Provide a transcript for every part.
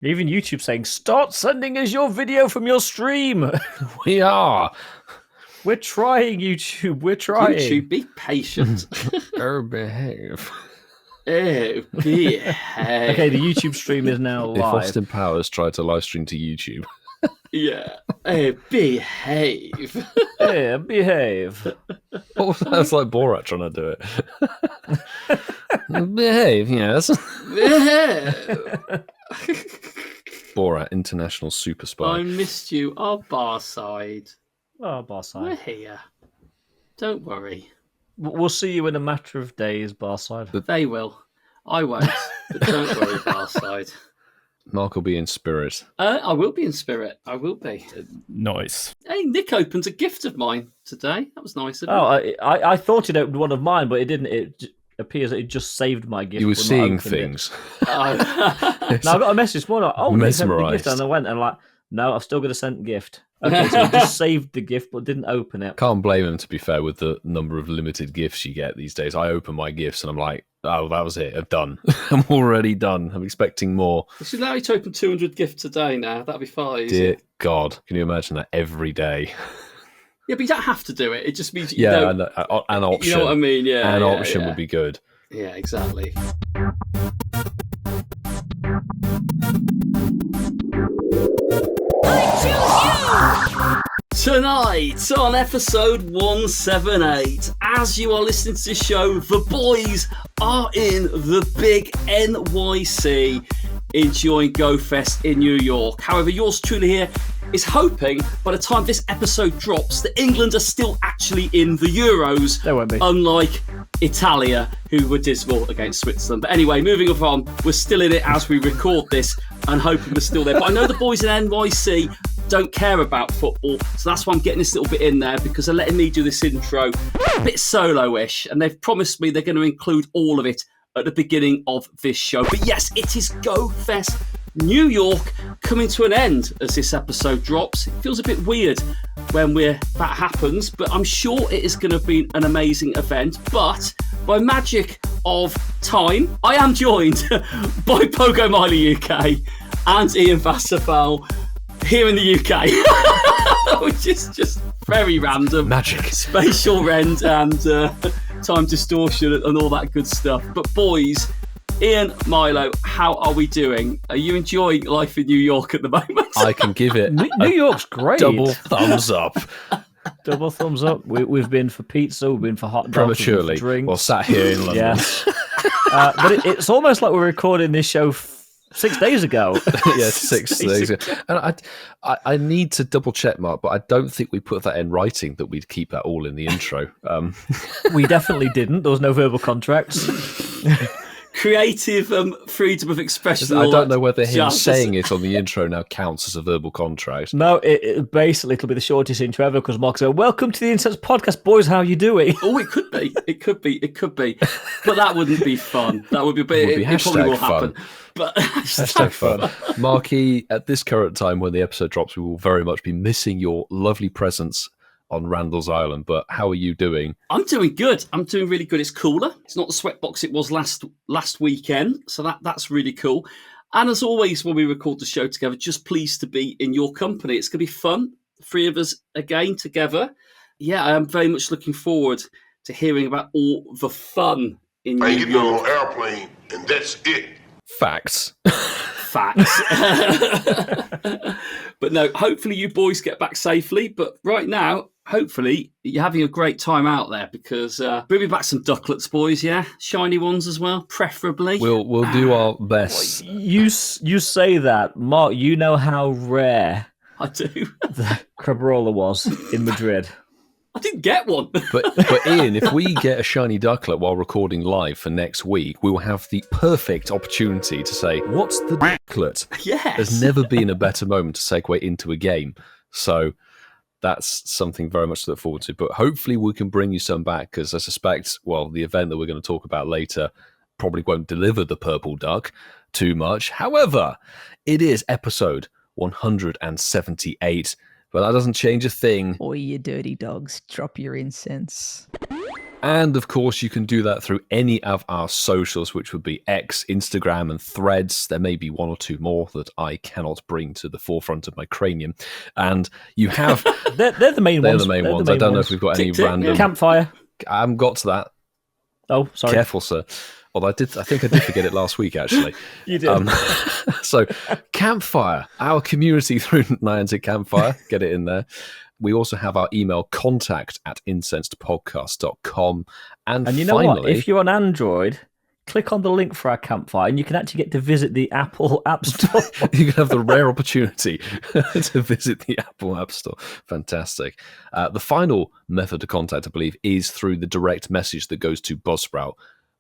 Even YouTube saying, start sending us your video from your stream. We are. We're trying, YouTube. We're trying. YouTube, be patient. Behave. Oh, behave. Okay, the YouTube stream is now If live. Austin Powers tried to live stream to YouTube. Yeah. Oh, behave. Yeah, behave. What was that? It's like Borat trying to do it. Behave, yes. Borat, international super spy. I missed you. Our bar side. Oh, Barside. We're here. Don't worry. We'll see you in a matter of days, Barside. They will. I won't. But don't worry, bar side. Mark will be in spirit. I will be in spirit. I will be. Nice. Hey, Nick opened a gift of mine today. That was nice of him. Oh, I thought it opened one of mine, but it didn't. It appears that it just saved my gift. You were when I seeing opened it. things. No, I got a message more like, oh, they sent the gift, Mesmerised. and I went and like, no, I've still got to send gift. Okay, so it just saved the gift but didn't open it. Can't blame him, to be fair, with the number of limited gifts you get these days. I open my gifts and I'm like, oh, that was it. I'm done. I'm already done. I'm expecting more. We should allow you to open 200 gifts a day now. That'd be far easier. Dear God. Can you imagine that every day? Yeah, but you don't have to do it. It just means you Yeah, know, an option. You know what I mean? Yeah. An yeah, option yeah. would be good. Yeah, exactly. Tonight on episode 178, as you are listening to the show, the boys are in the big NYC enjoying Go Fest in New York. However, yours truly here is hoping by the time this episode drops that England are still actually in the Euros. They won't be. Unlike Italia, who were dismal against Switzerland. But anyway, moving on, we're still in it as we record this and hoping we're still there. But I know the boys in NYC don't care about football, so that's why I'm getting this little bit in there, because they're letting me do this intro a bit solo-ish, and they've promised me they're going to include all of it at the beginning of this show. But yes, it is Go Fest New York coming to an end as this episode drops. It feels a bit weird when that happens, but I'm sure it is going to be an amazing event. But by magic of time, I am joined by Pogo Miley UK and Ian Vassafal here in the UK, which is just very random. Magic. Spatial rend and time distortion and all that good stuff. But boys, Ian, Milo, how are we doing? Are you enjoying life in New York at the moment? I can give it New York's great. double thumbs up. Double thumbs up. We've been for pizza, we've been for hot dogs, Prematurely. we've been for drinks. Well, sat here in London. Yes. But it's almost like we're recording this show 6 days ago. Yeah, 6 days ago. And I need to double check, Mark, but I don't think we put that in writing that we'd keep that all in the intro. We definitely didn't. There was no verbal contracts. Creative freedom of expression. I don't know whether him jazz. saying it on the intro now counts as a verbal contract. No, it basically it'll be the shortest intro ever because Mark said, "Welcome to the Incensed podcast, boys. How you doing?" Oh, it could be. It could be. It could be. But that wouldn't be fun. That would be. But Would be it probably will hashtag fun. happen. But Hashtag fun. Marky, at this current time when the episode drops, we will very much be missing your lovely presence on Randall's Island. But how are you doing? I'm doing good. I'm doing really good. It's cooler. It's not the sweatbox it was last weekend, so that's really cool. And as always, when we record the show together, just pleased to be in your company. It's going to be fun. The three of us again together. Yeah, I am very much looking forward to hearing about all the fun in New I ain't getting on York. an airplane, and that's it. Facts. Facts. But no, hopefully you boys get back safely. But right now, hopefully you're having a great time out there because bring me back some Duckletts, boys, yeah? Shiny ones as well, preferably. We'll do our best. You say that, Mark. You know how rare I do. the Crabrola was in Madrid. I didn't get one. But Ian, if we get a shiny Ducklet while recording live for next week, we will have the perfect opportunity to say, what's the Ducklet? Yes. There's never been a better moment to segue into a game. So that's something very much to look forward to. But hopefully we can bring you some back because I suspect, well, the event that we're going to talk about later probably won't deliver the purple duck too much. However, it is episode 178. But that doesn't change a thing. Oi, you dirty dogs, drop your incense. And of course, you can do that through any of our socials, which would be X, Instagram, and Threads. There may be one or two more that I cannot bring to the forefront of my cranium. And you have... they're the main ones. They're the main ones. I don't know if we've got any random... Campfire. I haven't got to that. Oh, sorry. Careful, sir. Although I think I did forget it last week, actually. You did. So, Campfire, our community through Niantic Campfire. Get it in there. We also have our email contact@incensedpodcast.com. And you know finally, what? If you're on Android, click on the link for our Campfire and you can actually get to visit the Apple App Store. you can have the rare opportunity to visit the Apple App Store. Fantastic. The final method of contact, I believe, is through the direct message that goes to Buzzsprout.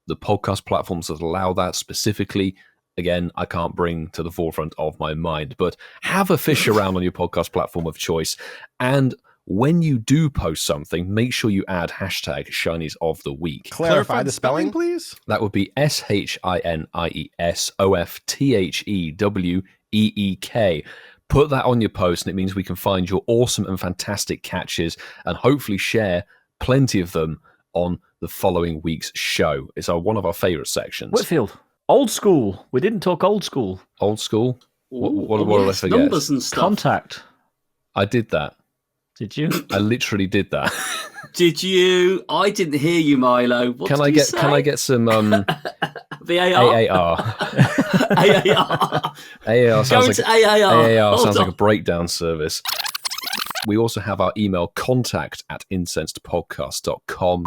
The podcast platforms that allow that specifically, again, I can't bring to the forefront of my mind, but have a fish around on your podcast platform of choice. And when you do post something, make sure you add hashtag Shinies of the Week. Clarify the spelling, please. That would be SHINIESOFTHEWEEK. Put that on your post, and it means we can find your awesome and fantastic catches and hopefully share plenty of them on the following week's show. It's one of our favourite sections. Whitfield. Old school. We didn't talk old school. Old school? What did I forget? Numbers and stuff. Contact. I did that. Did you? I literally did that. Did you? I didn't hear you, Milo. What Can did I you get? say? Can I get some VAR? AAR? AAR. AAR sounds Going like to AAR. AAR Hold sounds like on. a breakdown service. We also have our email contact@incensedpodcast.com.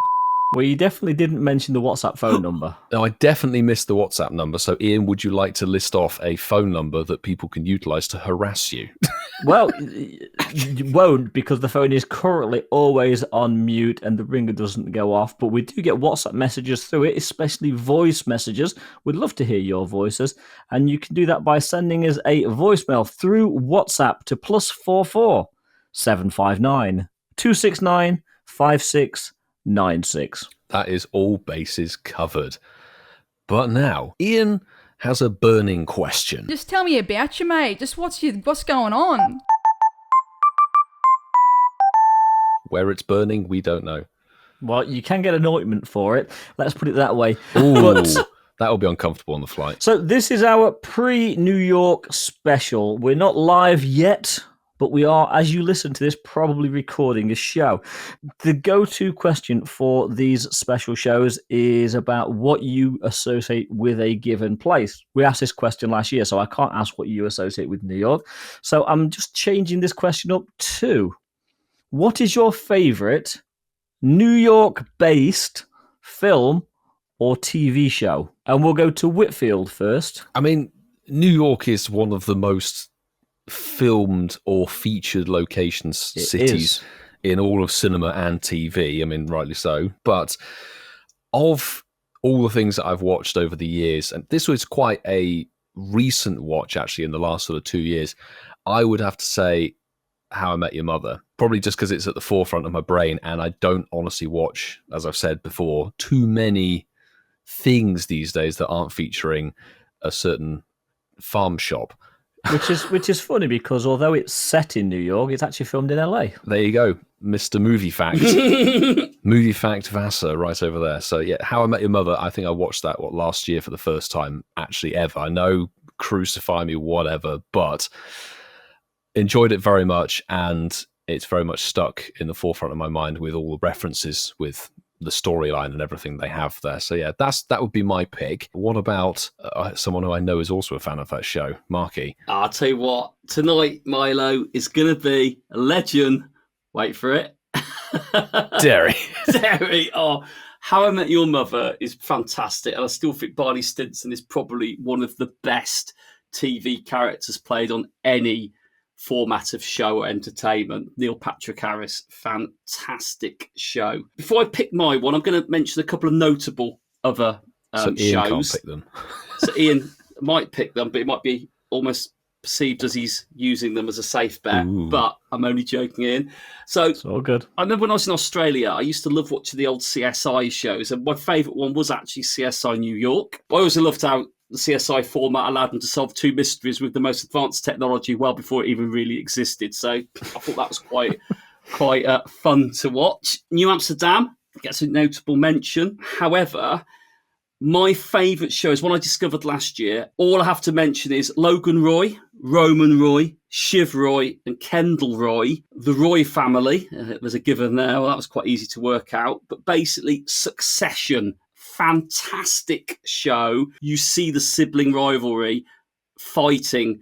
Well, you definitely didn't mention the WhatsApp phone number. Now, I definitely missed the WhatsApp number. So, Ian, would you like to list off a phone number that people can utilise to harass you? Well, you won't, because the phone is currently always on mute and the ringer doesn't go off. But we do get WhatsApp messages through it, especially voice messages. We'd love to hear your voices. And you can do that by sending us a voicemail through WhatsApp to +44 759 269 5696. That is all bases covered. But now, Ian has a burning question. Just tell me about you, mate. Just what's going on? Where it's burning, we don't know. Well, you can get an ointment for it. Let's put it that way. Ooh, But that'll be uncomfortable on the flight. so this is our pre-New York special. We're not live yet, but we are, as you listen to this, probably recording a show. The go-to question for these special shows is about what you associate with a given place. We asked this question last year, so I can't ask what you associate with New York. So I'm just changing this question up to, what is your favorite New York-based film or TV show? And we'll go to Whitfield first. I mean, New York is one of the most filmed or featured locations, It cities is. in all of cinema and TV. I mean, rightly so. But of all the things that I've watched over the years, and this was quite a recent watch actually in the last sort of 2 years, I would have to say How I Met Your Mother. Probably just because it's at the forefront of my brain, and I don't honestly watch, as I've said before, too many things these days that aren't featuring a certain farm shop. Which is funny, because although it's set in New York, it's actually filmed in LA. There you go, Mr. Movie Fact. Movie Fact Vassar right over there. So yeah, How I Met Your Mother, I think I watched that last year for the first time actually ever. I know, crucify me, whatever, but enjoyed it very much, and it's very much stuck in the forefront of my mind with all the references with the storyline and everything they have there. So yeah, that would be my pick. What about someone who I know is also a fan of that show, Marky? I'll tell you what, tonight, Milo, is going to be a legend. Wait for it. Derry. Derry. Oh, How I Met Your Mother is fantastic. And I still think Barney Stinson is probably one of the best TV characters played on any format of show or entertainment. Neil Patrick Harris, fantastic show. Before I pick my one, I'm going to mention a couple of notable other So Ian shows. can't pick them. So Ian might pick them, but it might be almost perceived as he's using them as a safe bet. Ooh. But I'm only joking, Ian. So It's all good. I remember when I was in Australia, I used to love watching the old CSI shows, and my favourite one was actually CSI New York. I always loved how the CSI format allowed them to solve two mysteries with the most advanced technology well before it even really existed. So I thought that was quite fun to watch. New Amsterdam, gets a notable mention. However, my favourite show is one I discovered last year. All I have to mention is Logan Roy, Roman Roy, Shiv Roy, and Kendall Roy. The Roy family. There's a given there. Well, that was quite easy to work out. But basically, Succession. Fantastic show. You see the sibling rivalry fighting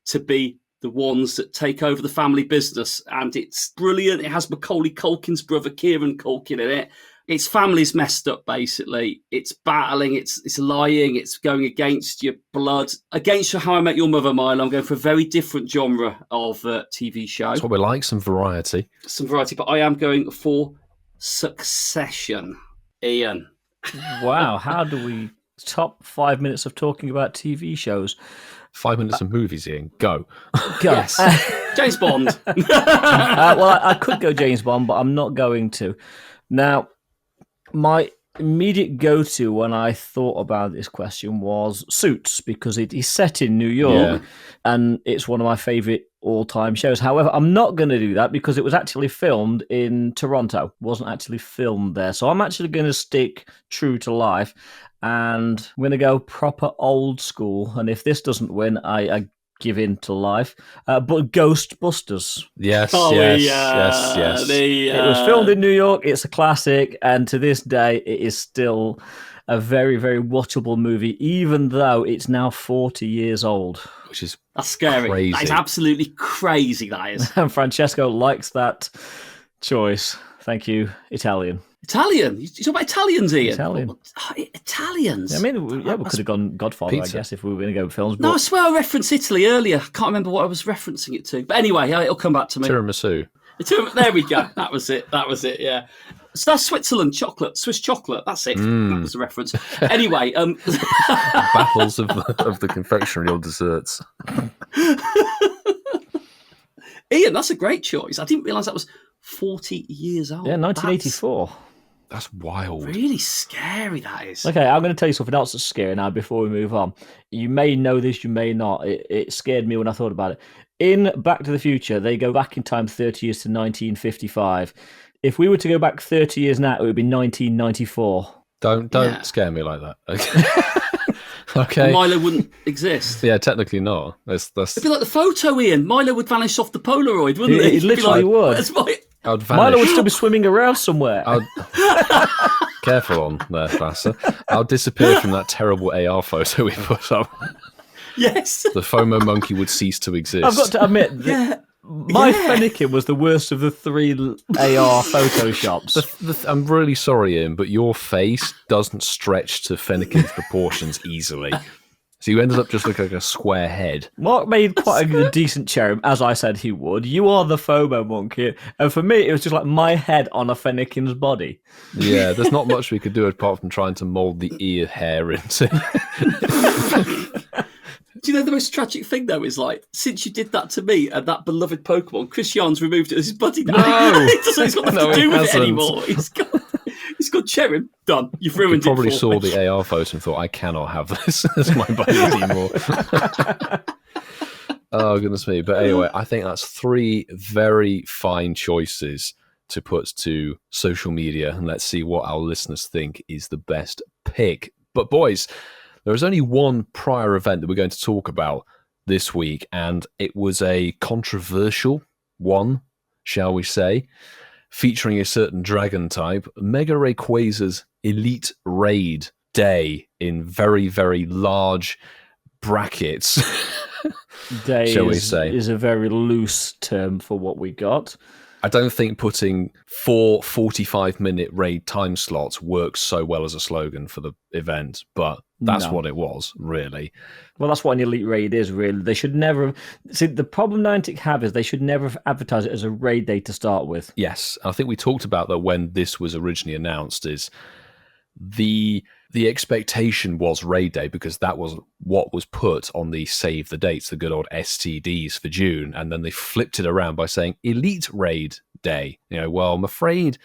to be the ones that take over the family business. And it's brilliant. It has Macaulay Culkin's brother, Kieran Culkin, in it. Its family's messed up, basically. It's battling, it's lying, it's going against your blood. Against your How I Met Your Mother, Milo, I'm going for a very different genre of TV show. That's what we like, some variety. But I am going for Succession. Ian. Wow, how do we top 5 minutes of talking about TV shows? 5 minutes of movies, Ian. Go. Yes. James Bond. Well, I could go James Bond, but I'm not going to. Now, my immediate go-to when I thought about this question was Suits, because it is set in New York, and it's one of my favourite all-time shows. However, I'm not going to do that because it was actually filmed in Toronto. It wasn't actually filmed there. So I'm actually going to stick true to life, and I'm going to go proper old school. And if this doesn't win, I give in to life. But Ghostbusters. Yes. It was filmed in New York. It's a classic, and to this day, it is still a very, very watchable movie, even though it's now 40 years old. Which is That's scary. Crazy. That is absolutely crazy, that is. And Francesco likes that choice. Thank you, Italian. Italian? You talk about Italians, Ian? Italian. Oh, Italians? I mean, we could have gone Godfather, Pizza. I guess, if we were going to go films. No, I But swear I referenced Italy earlier. I can't remember what I was referencing it to. But anyway, it'll come back to me. tiramisu. There we go. That was it, yeah. So that's Switzerland chocolate, Swiss chocolate. That's it. That was the reference. Anyway, Battles of the confectionery or desserts. Ian, that's a great choice. I didn't realise that was 40 years old. yeah, 1984. That's wild. That's really scary, that is. Okay, I'm going to tell you something else that's scary now before we move on. You may know this, you may not. It scared me when I thought about it. In Back to the Future, they go back in time 30 years to 1955. If we were to go back 30 years now, it would be 1994. Don't scare me like that. Okay. Okay. Milo wouldn't exist. Yeah, technically not. It'd be like the photo, Ian. Milo would vanish off the Polaroid, wouldn't he? It literally would. That's my... I'd vanish. Milo would still be swimming around somewhere. Careful on there, Vassar. I'll disappear from that terrible AR photo we put up. Yes. The FOMO monkey would cease to exist. I've got to admit, my Fennekin was the worst of the three AR photoshops. I'm really sorry, Ian, but your face doesn't stretch to Fennekin's proportions easily. So you ended up just looking like a square head. Mark made quite a decent cherub, as I said he would. You are the FOMO monkey. And for me, it was just like my head on a Fennekin's body. Yeah, there's not much we could do apart from trying to mould the ear hair into. Do you know the most tragic thing, though, is like, since you did that to me and that beloved Pokemon, Chris Jan's removed it as his buddy now. No! He's got nothing to do with it anymore. He's got Cherub. Done. You've ruined You probably it. saw the AR photo and thought, I cannot have this as my buddy anymore. Oh, goodness me. But anyway, I think that's three very fine choices to put to social media. And let's see what our listeners think is the best pick. But boys, there is only one prior event that we're going to talk about this week, and it was a controversial one, shall we say, featuring a certain dragon type, Mega Rayquaza's Elite Raid Day in very, very large brackets. Day shall we say? Is a very loose term for what we got. I don't think putting 4 45-minute raid time slots works so well as a slogan for the event, but that's what it was, really. Well, that's what an Elite Raid is, really. They should never have... See, the problem Niantic have is they should never have advertised it as a raid day to start with. Yes, I think we talked about that when this was originally announced, is the expectation was raid day because that was what was put on the save the dates, the good old STDs for June, and then they flipped it around by saying Elite Raid Day. Well, I'm afraid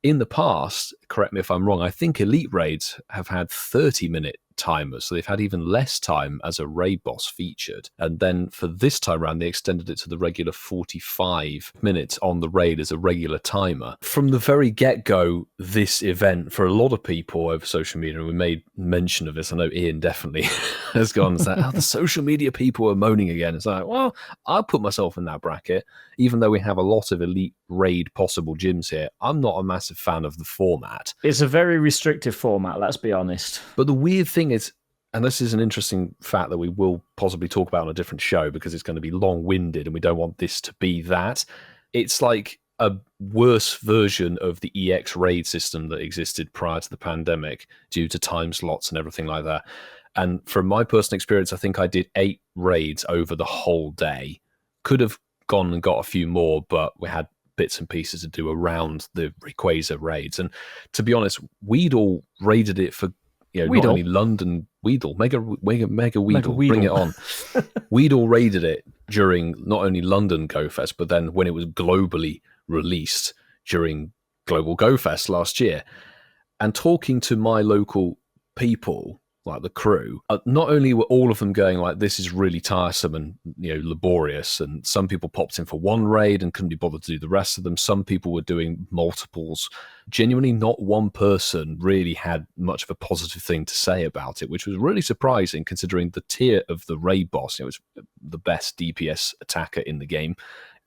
in the past, correct me if I'm wrong, I think Elite Raids have had 30-minute timers. So they've had even less time as a raid boss featured. And then for this time around, they extended it to the regular 45 minutes on the raid as a regular timer. From the very get-go, this event, for a lot of people over social media, and we made mention of this, I know Ian definitely has gone and said, the social media people are moaning again. It's like, well, I'll put myself in that bracket. Even though we have a lot of elite raid possible gyms here, I'm not a massive fan of the format. It's a very restrictive format, let's be honest. But the weird thing is, and this is an interesting fact that we will possibly talk about on a different show because it's going to be long-winded and we don't want this to be that. It's like a worse version of the EX raid system that existed prior to the pandemic due to time slots and everything like that. And from my personal experience, I think I did 8 raids over the whole day. Could have gone and got a few more, but we had bits and pieces to do around the Rayquaza raids. And to be honest, we'd all raided it for, not only London Weedle, Mega Weedle, bring it on. We'd all raided it during not only London Go Fest, but then when it was globally released during Global Go Fest last year. And talking to my local people, like the crew, not only were all of them going like, this is really tiresome and laborious, and some people popped in for one raid and couldn't be bothered to do the rest of them. Some people were doing multiples. Genuinely, not one person really had much of a positive thing to say about it, which was really surprising considering the tier of the raid boss. It was the best DPS attacker in the game.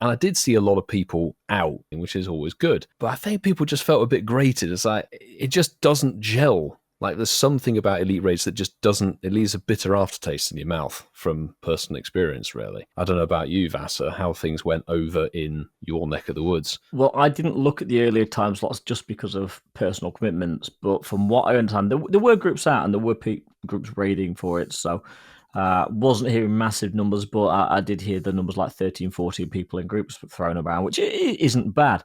And I did see a lot of people out, which is always good. But I think people just felt a bit grated. It's like, it just doesn't gel. Like, there's something about Elite Raids that just doesn't, it leaves a bitter aftertaste in your mouth from personal experience, really. I don't know about you, Vasa, how things went over in your neck of the woods. Well, I didn't look at the earlier time slots just because of personal commitments, but from what I understand, there were groups out and there were groups raiding for it, so wasn't hearing massive numbers, but I did hear the numbers like 13, 14 people in groups thrown around, which isn't bad.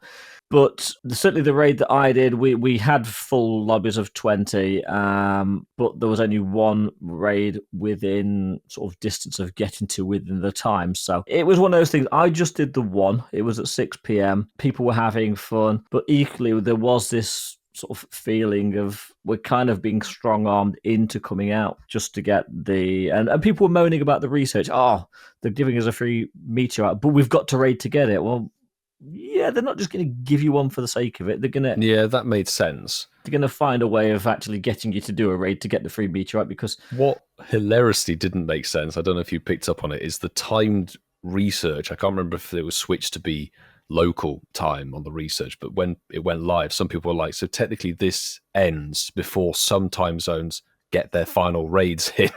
But certainly the raid that I did, we had full lobbies of 20, but there was only one raid within sort of distance of getting to within the time. So it was one of those things. I just did the one. It was at 6 p.m. People were having fun, but equally there was this sort of feeling of we're kind of being strong-armed into coming out just to get the... And people were moaning about the research. Oh, they're giving us a free meteorite, but we've got to raid to get it. Well, yeah, they're not just going to give you one for the sake of it. They're going to... Yeah, that made sense. They're going to find a way of actually getting you to do a raid to get the free meteorite because... What hilariously didn't make sense, I don't know if you picked up on it, is the timed research. I can't remember if it was switched to be local time on the research, but when it went live, some people were like, so technically this ends before some time zones get their final raids in.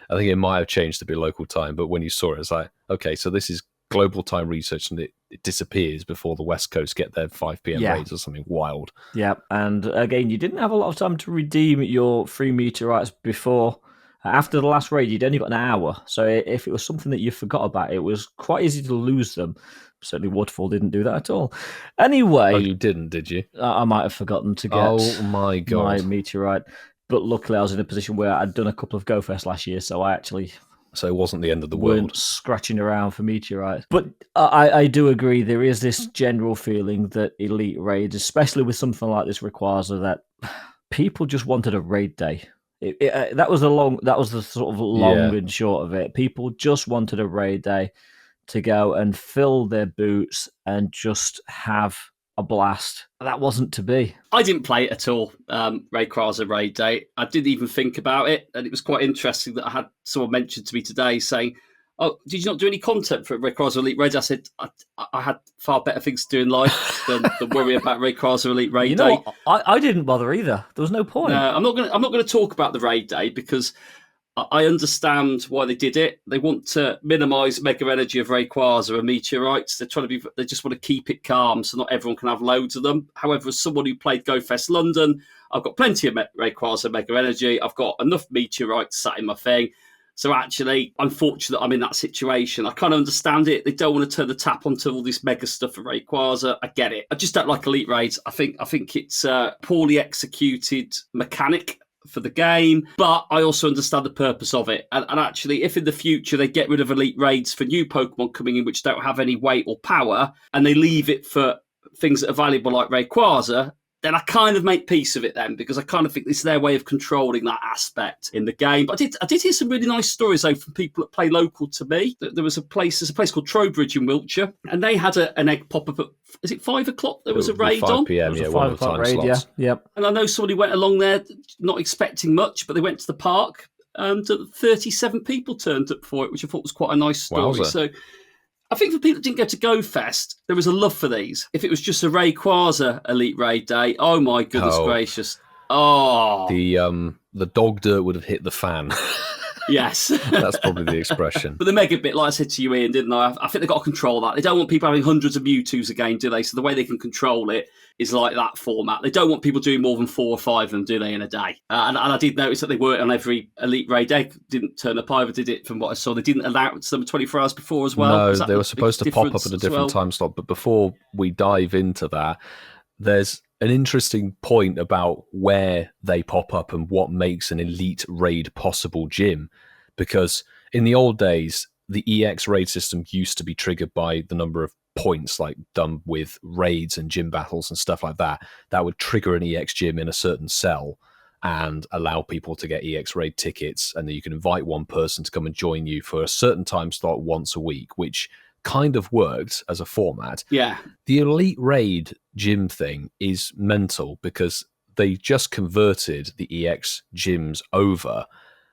I think it might have changed to be local time, but when you saw it, it's like, okay, so this is global time research and it disappears before the West Coast get their 5 p.m. raids or something wild. Yeah, and again, you didn't have a lot of time to redeem your free meteorites before. After the last raid, you'd only got an hour. So if it was something that you forgot about, it was quite easy to lose them. Certainly Waterfall didn't do that at all. Anyway... Oh, you didn't, did you? I might have forgotten to get my God. my meteorite. But luckily I was in a position where I'd done a couple of Go Fest last year, so I actually... So it wasn't the end of the weren't world. Scratching around for meteorites. But I do agree, there is this general feeling that Elite Raids, especially with something like this Rayquaza, that people just wanted a raid day. That was the sort of long and short of it. People just wanted a raid day to go and fill their boots and just have a blast. That wasn't to be. I didn't play it at all, Rayquaza Raid Day. I didn't even think about it, and it was quite interesting that I had someone mention to me today saying, oh, did you not do any content for Rayquaza Elite Raids? I said, I had far better things to do in life than worry about Rayquaza Elite Raid Day. I didn't bother either. There was no point. No, I'm not going to talk about the Raid Day because I understand why they did it. They want to minimise mega energy of Rayquaza and meteorites. They just want to keep it calm so not everyone can have loads of them. However, as someone who played Go Fest London, I've got plenty of Rayquaza mega energy. I've got enough meteorites sat in my thing. So actually, I'm fortunate I'm in that situation. I kind of understand it. They don't want to turn the tap onto all this mega stuff for Rayquaza. I get it. I just don't like Elite Raids. I think it's a poorly executed mechanic for the game, but I also understand the purpose of it. And actually, if in the future they get rid of Elite Raids for new Pokemon coming in which don't have any weight or power, and they leave it for things that are valuable like Rayquaza, then I kind of make peace of it then, because I kind of think it's their way of controlling that aspect in the game. But I did hear some really nice stories though from people that play local to me. There's a place called Trowbridge in Wiltshire, and they had an egg pop up at, is it 5 o'clock? There was a raid 5 on. p.m. It was Yeah, a one 5 of the o'clock time raid, slots. yeah. Yep. And I know somebody went along there not expecting much, but they went to the park and 37 people turned up for it, which I thought was quite a nice story. Wowza. So I think for people that didn't go to Go Fest, there was a love for these. If it was just a Rayquaza Elite Raid Day, oh my goodness gracious. Oh. The dog dirt would have hit the fan. Yes. That's probably the expression. But the Mega bit, like I said to you, Ian, didn't I? I think they've got to control that. They don't want people having hundreds of Mewtwo's again, do they? So the way they can control it is like that format. They don't want people doing more than 4 or 5 of them, do they, in a day? And I did notice that they weren't on every Elite Raid day. Didn't turn up either, did it, from what I saw? They didn't announce them 24 hours before as well. No, they were supposed to pop up at a different time slot. But before we dive into that, there's an interesting point about where they pop up and what makes an Elite Raid possible gym. Because in the old days, the EX raid system used to be triggered by the number of points, like done with raids and gym battles and stuff like that. That would trigger an EX gym in a certain cell and allow people to get EX raid tickets. And then you can invite one person to come and join you for a certain time slot once a week, which kind of worked as a format. Yeah. The Elite Raid gym thing is mental because they just converted the EX gyms over.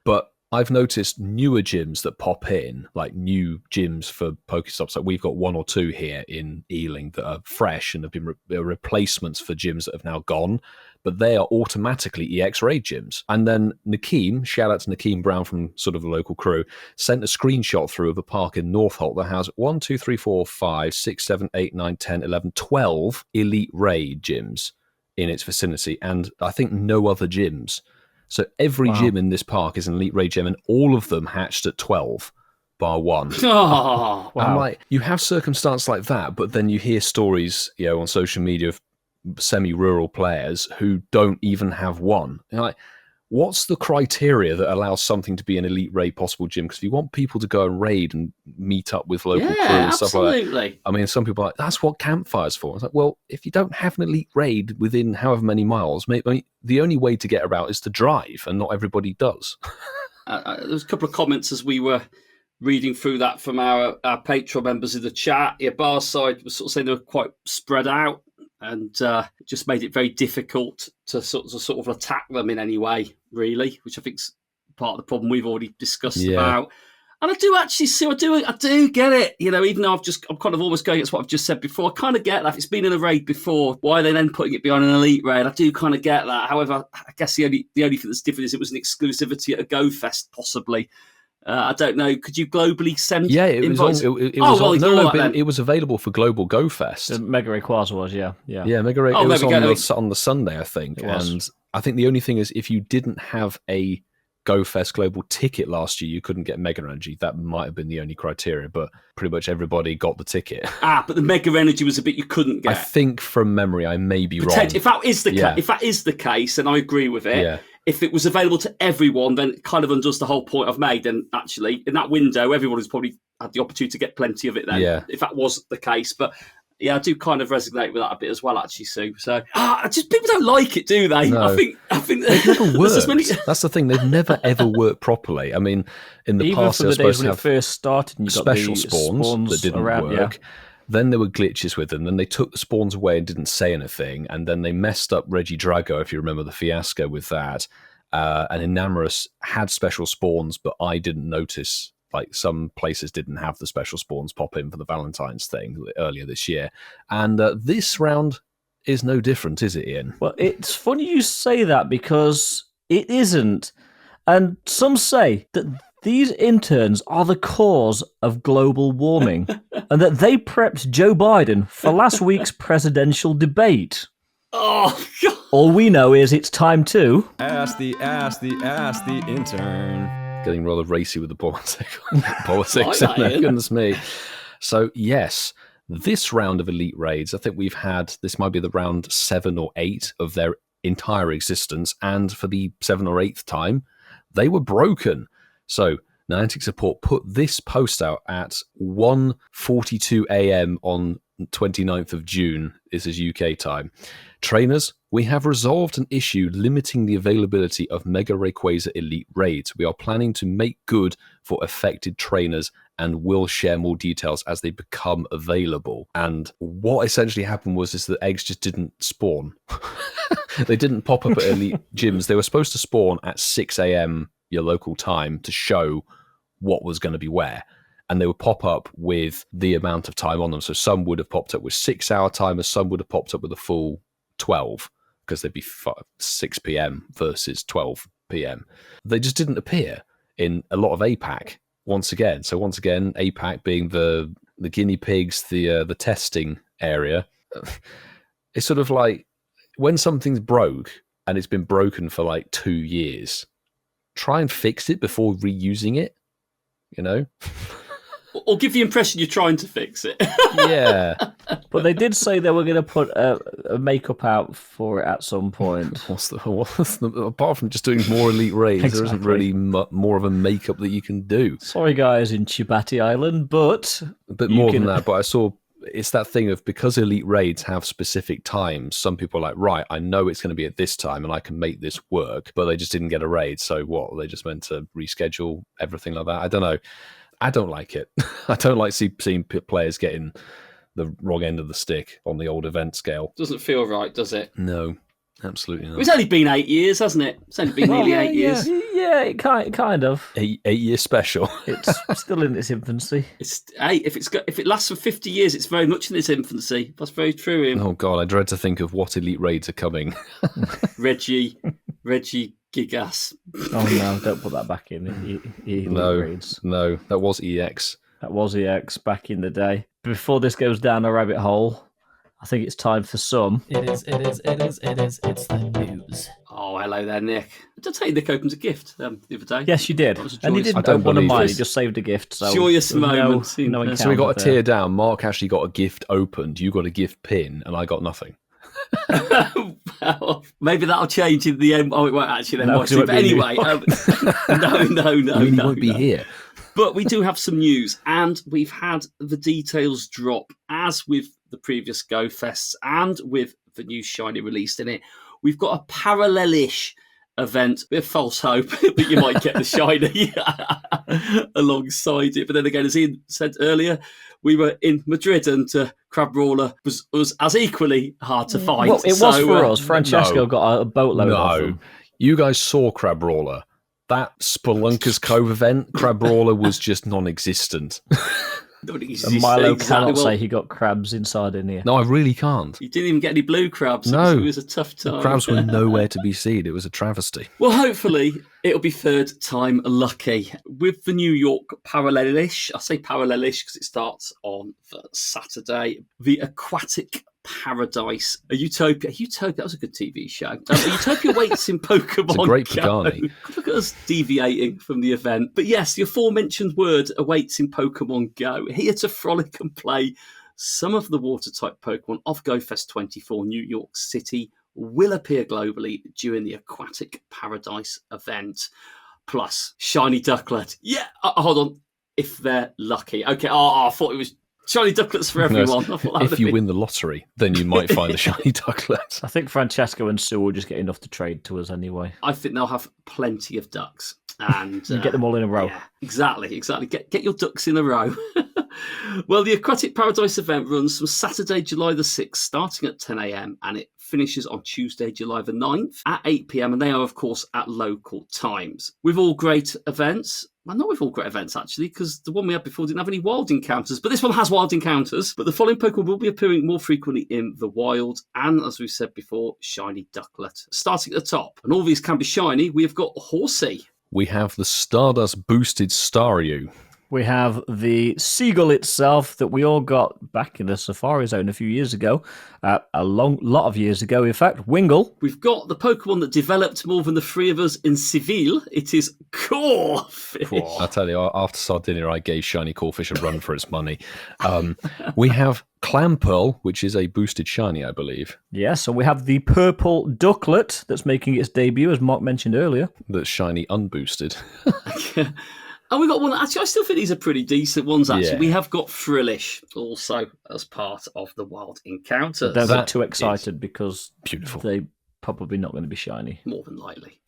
But I've noticed newer gyms that pop in, like new gyms for Pokestops. Like we've got 1 or 2 here in Ealing that are fresh and have been replacements for gyms that have now gone, but they are automatically EX Raid gyms. And then Nakeem, shout out to Nakeem Brown from sort of the local crew, sent a screenshot through of a park in Northolt that has 1, 2, 3, 4, 5, 6, 7, 8, 9, 10, 11, 12 Elite Raid gyms in its vicinity, and I think no other gyms. So every gym in this park is an Elite Raid gym, and all of them hatched at 12, bar one. Oh, wow. I'm like, you have circumstance like that, but then you hear stories, on social media of semi-rural players who don't even have one. You're like, what's the criteria that allows something to be an Elite Raid possible gym? Because if you want people to go and raid and meet up with local crew and stuff like that. I mean, some people are like, that's what campfire's for. It's like, well, if you don't have an Elite Raid within however many miles, maybe the only way to get around is to drive, and not everybody does. There was a couple of comments as we were reading through that from our Patreon members in the chat. Yeah, Barside was sort of saying they were quite spread out, and it just made it very difficult to sort of attack them in any way, really, which I think's part of the problem we've already discussed about. And I do actually see, I do get it. Even though I'm kind of almost going against what I've just said before, I kind of get that. If it's been in a raid before, why are they then putting it behind an Elite Raid? I do kind of get that. However, I guess the only thing that's different is it was an exclusivity at a Go Fest, possibly. I don't know. Could you globally send? Yeah, it invites? It was available for Global Go Fest. The Mega Rayquaza was, yeah. Mega Ray. It was on the Sunday, I think. And I think the only thing is, if you didn't have a Go Fest Global ticket last year, you couldn't get Mega Energy. That might have been the only criteria, but pretty much everybody got the ticket. But the Mega Energy was a bit you couldn't get. I think from memory, I may be wrong. If that is the case, then I agree with it. Yeah. If it was available to everyone, then it kind of undoes the whole point I've made. Then actually, in that window, everyone has probably had the opportunity to get plenty of it then, if that was the case. But yeah, I do kind of resonate with that a bit as well, actually, Sue. So just people don't like it, do they? No. I think they've never worked. That's the thing; they've never ever worked properly. I mean, in the past, they were supposed to have first started, and you got special spawns that didn't work. Yeah. Then there were glitches with them. Then they took the spawns away and didn't say anything. And then they messed up Regidrago, if you remember the fiasco with that. And Enamorous had special spawns, but I didn't notice. Like some places didn't have the special spawns pop in for the Valentine's thing earlier this year. And this round is no different, is it, Ian? Well, it's funny you say that because it isn't. And some say that these interns are the cause of global warming and that they prepped Joe Biden for last week's presidential debate. Oh, God. All we know is it's time to... Ask the Intern. Getting rather racy with the politics. Goodness me. So, yes, this round of Elite Raids, I think we've had, this might be the round 7 or 8 of their entire existence. And for the 7th or 8th time, they were broken. So Niantic Support put this post out at 1:42 a.m. on 29th of June. This is UK time. Trainers We have resolved an issue limiting the availability of Mega Rayquaza Elite Raids. We are planning to make good for affected trainers and will share more details as they become available. And what essentially happened was the eggs just didn't spawn. They didn't pop up at Elite gyms. They were supposed to spawn at 6 a.m. your local time to show what was going to be where. And they would pop up with the amount of time on them. So some would have popped up with 6-hour timers, some would have popped up with a full 12, because they'd be 6 p.m. versus 12 p.m. They just didn't appear in a lot of APAC once again. So once again, APAC being the guinea pigs, the testing area. It's sort of like when something's broke and it's been broken for like 2 years, try and fix it before reusing it, you know? Or give the impression you're trying to fix it. Yeah. But they did say they were going to put a makeup out for it at some point. What's the apart from just doing more Elite Raids, there isn't really more of a makeup that you can do. Sorry, guys, in Chibati Island, but... A bit more than that, but I saw... It's that thing of, because Elite Raids have specific times, some people are like, right, I know it's going to be at this time and I can make this work, but they just didn't get a raid. So what? They just meant to reschedule everything like that? I don't know. I don't like it. I don't like seeing players getting the wrong end of the stick on the old event scale. Doesn't feel right, does it? No, absolutely not. It's only been 8 years, hasn't it? It's only been nearly 8 years. Yeah, it kind of. 8-year special. It's still in its infancy. It's if it lasts for 50 years, it's very much in its infancy. That's very true. Ian. Oh God, I dread to think of what Elite Raids are coming. Reggie Gigas. Oh no, don't put that back in. No, that was EX. That was EX back in the day. Before this goes down a rabbit hole, I think it's time for some. It is. It's the news. Oh, hello there, Nick. Did I tell you Nick opens a gift the other day? Yes, you did. And he didn't open one of mine, he just saved a gift. So joyous moment. So we got a tear down. Mark actually got a gift opened. You got a gift pin, and I got nothing. Well, maybe that'll change in the end. Oh, it won't actually then. No, Watch it. But anyway, no. You won't be here. But we do have some news, and we've had the details drop, as with the previous Go Fests and with the new shiny released in it. We've got a parallel-ish event with false hope that you might get the shiny alongside it. But then again, as Ian said earlier, we were in Madrid, and Crabrawler was as equally hard to find. Well, it was for us. Francesco got a boatload of them. You guys saw Crabrawler. That Spelunker's Cove event, Crabrawler was just non-existent. And Milo cannot say he got crabs inside in here. No, I really can't. You didn't even get any blue crabs. No. It was a tough time. The crabs were nowhere to be seen. It was a travesty. Well, hopefully it'll be third time lucky. With the New York parallelish, I say parallelish because it starts on Saturday, the Aquatic Paradise, a Utopia, that was a good TV show. A Utopia waits in Pokemon It's a great Go. Pagani. Look at us deviating from the event. But yes, the aforementioned word awaits in Pokemon Go. Here to frolic and play some of the water-type Pokemon of GoFest 24 New York City will appear globally during the Aquatic Paradise event. Plus, shiny Ducklett. Yeah, hold on. If they're lucky. Okay, I thought it was shiny Duckletts for everyone. If you win the lottery, then you might find the shiny Ducklett. I think Francesco and Sue will just get enough to trade to us anyway. I think they'll have plenty of ducks. And get them all in a row. Yeah, exactly. Get your ducks in a row. Well, the Aquatic Paradise event runs from Saturday, July the 6th, starting at 10 a.m. and it finishes on Tuesday, July the 9th at 8 p.m. And they are, of course, at local times. With all great events, well, not with all great events, actually, because the one we had before didn't have any wild encounters, but this one has wild encounters. But the following Pokemon will be appearing more frequently in the wild, and as we've said before, shiny Ducklett. Starting at the top, and all these can be shiny, we have got Horsey. We have the Stardust boosted Staryu. We have the seagull itself that we all got back in the Safari Zone a few years ago, a lot of years ago, in fact, Wingull. We've got the Pokemon that developed more than the three of us in Seville. It is Corphish. I tell you, after Sardinia, I gave shiny Corphish a run for its money. We have Clamperl, which is a boosted shiny, I believe. Yes, so we have the purple Ducklett that's making its debut, as Mark mentioned earlier. That's shiny unboosted. And we got one. Actually, I still think these are pretty decent ones. Actually, Yeah. we have got Frillish also as part of the wild encounter. They're too excited because beautiful. they probably not going to be shiny. More than likely.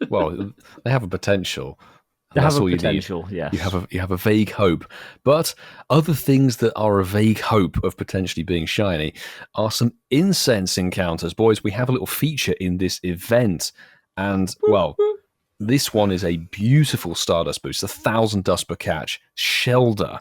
Well, they have a potential. They That's have a all you potential, need. yes. You have a vague hope. But other things that are a vague hope of potentially being shiny are some incense encounters. Boys, we have a little feature in this event. And, well, this one is a beautiful Stardust boost, 1,000 dust per catch. Shelder.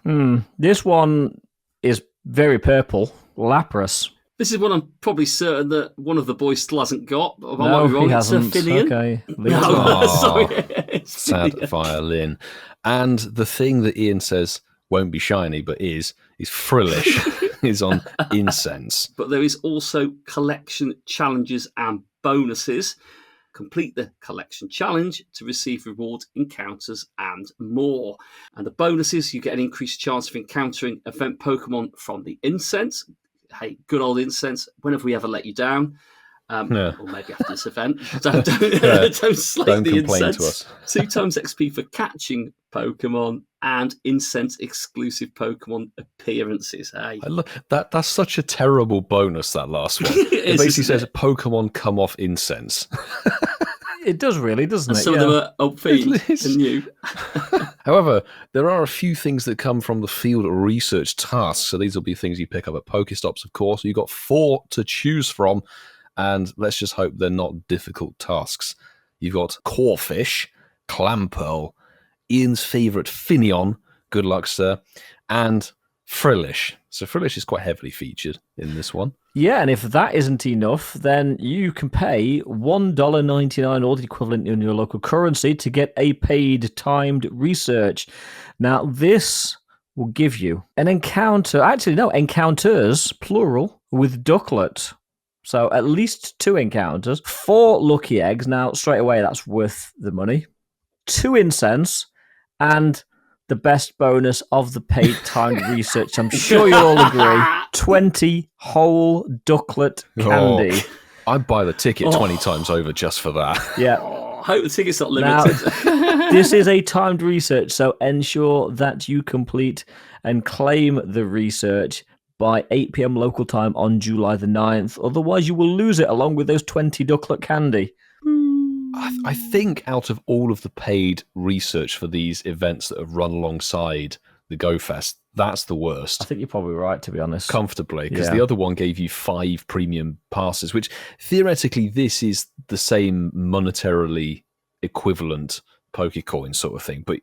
This one is very purple. Lapras. This is one I'm probably certain that one of the boys still hasn't got. I might No, be wrong. he It's hasn't. Finian. Okay. No, Oh, sorry. It's Sad Finian. violin. And the thing that Ian says won't be shiny, but is Frillish, is on Incense. But there is also collection challenges and bonuses. Complete the collection challenge to receive rewards, encounters, and more. And the bonuses, you get an increased chance of encountering event Pokemon from the Incense. Hey, good old Incense. When have we ever let you down? Or maybe after this event. Don't slate Don't the complain Incense. to us. 2 times XP for catching Pokemon and Incense exclusive Pokemon appearances. Hey. That's such a terrible bonus, that last one. It It is, basically isn't says Pokemon come off Incense. It does really, doesn't And it? some of them are old themed It is. and new. However, there are a few things that come from the field research tasks. So these will be things you pick up at Pokestops, of course. You've got 4 to choose from, and let's just hope they're not difficult tasks. You've got Corfish, Clamperl, Ian's favourite Finion, good luck, sir, and Frillish. So Frillish is quite heavily featured in this one. Yeah, and if that isn't enough, then you can pay $1.99 or the equivalent in your local currency to get a paid timed research. Now, this will give you an encounter, actually, no, encounters, plural, with Ducklett. So at least 2 encounters, 4 lucky eggs. Now, straight away, that's worth the money. 2 incense, and the best bonus of the paid timed research. I'm sure you'll all agree. 20 whole Ducklett candy. I'd buy the ticket 20 times over just for that. Yeah. I hope the ticket's not Now, limited. this is a timed research, so ensure that you complete and claim the research by 8 p.m. local time on July the 9th. Otherwise, you will lose it along with those 20 Ducklett candy. I think out of all of the paid research for these events that have run alongside the Go Fest, that's the worst. I think you're probably right, to be honest. Comfortably, because Yeah. the other one gave you 5 premium passes, which theoretically this is the same monetarily equivalent Pokecoin sort of thing. But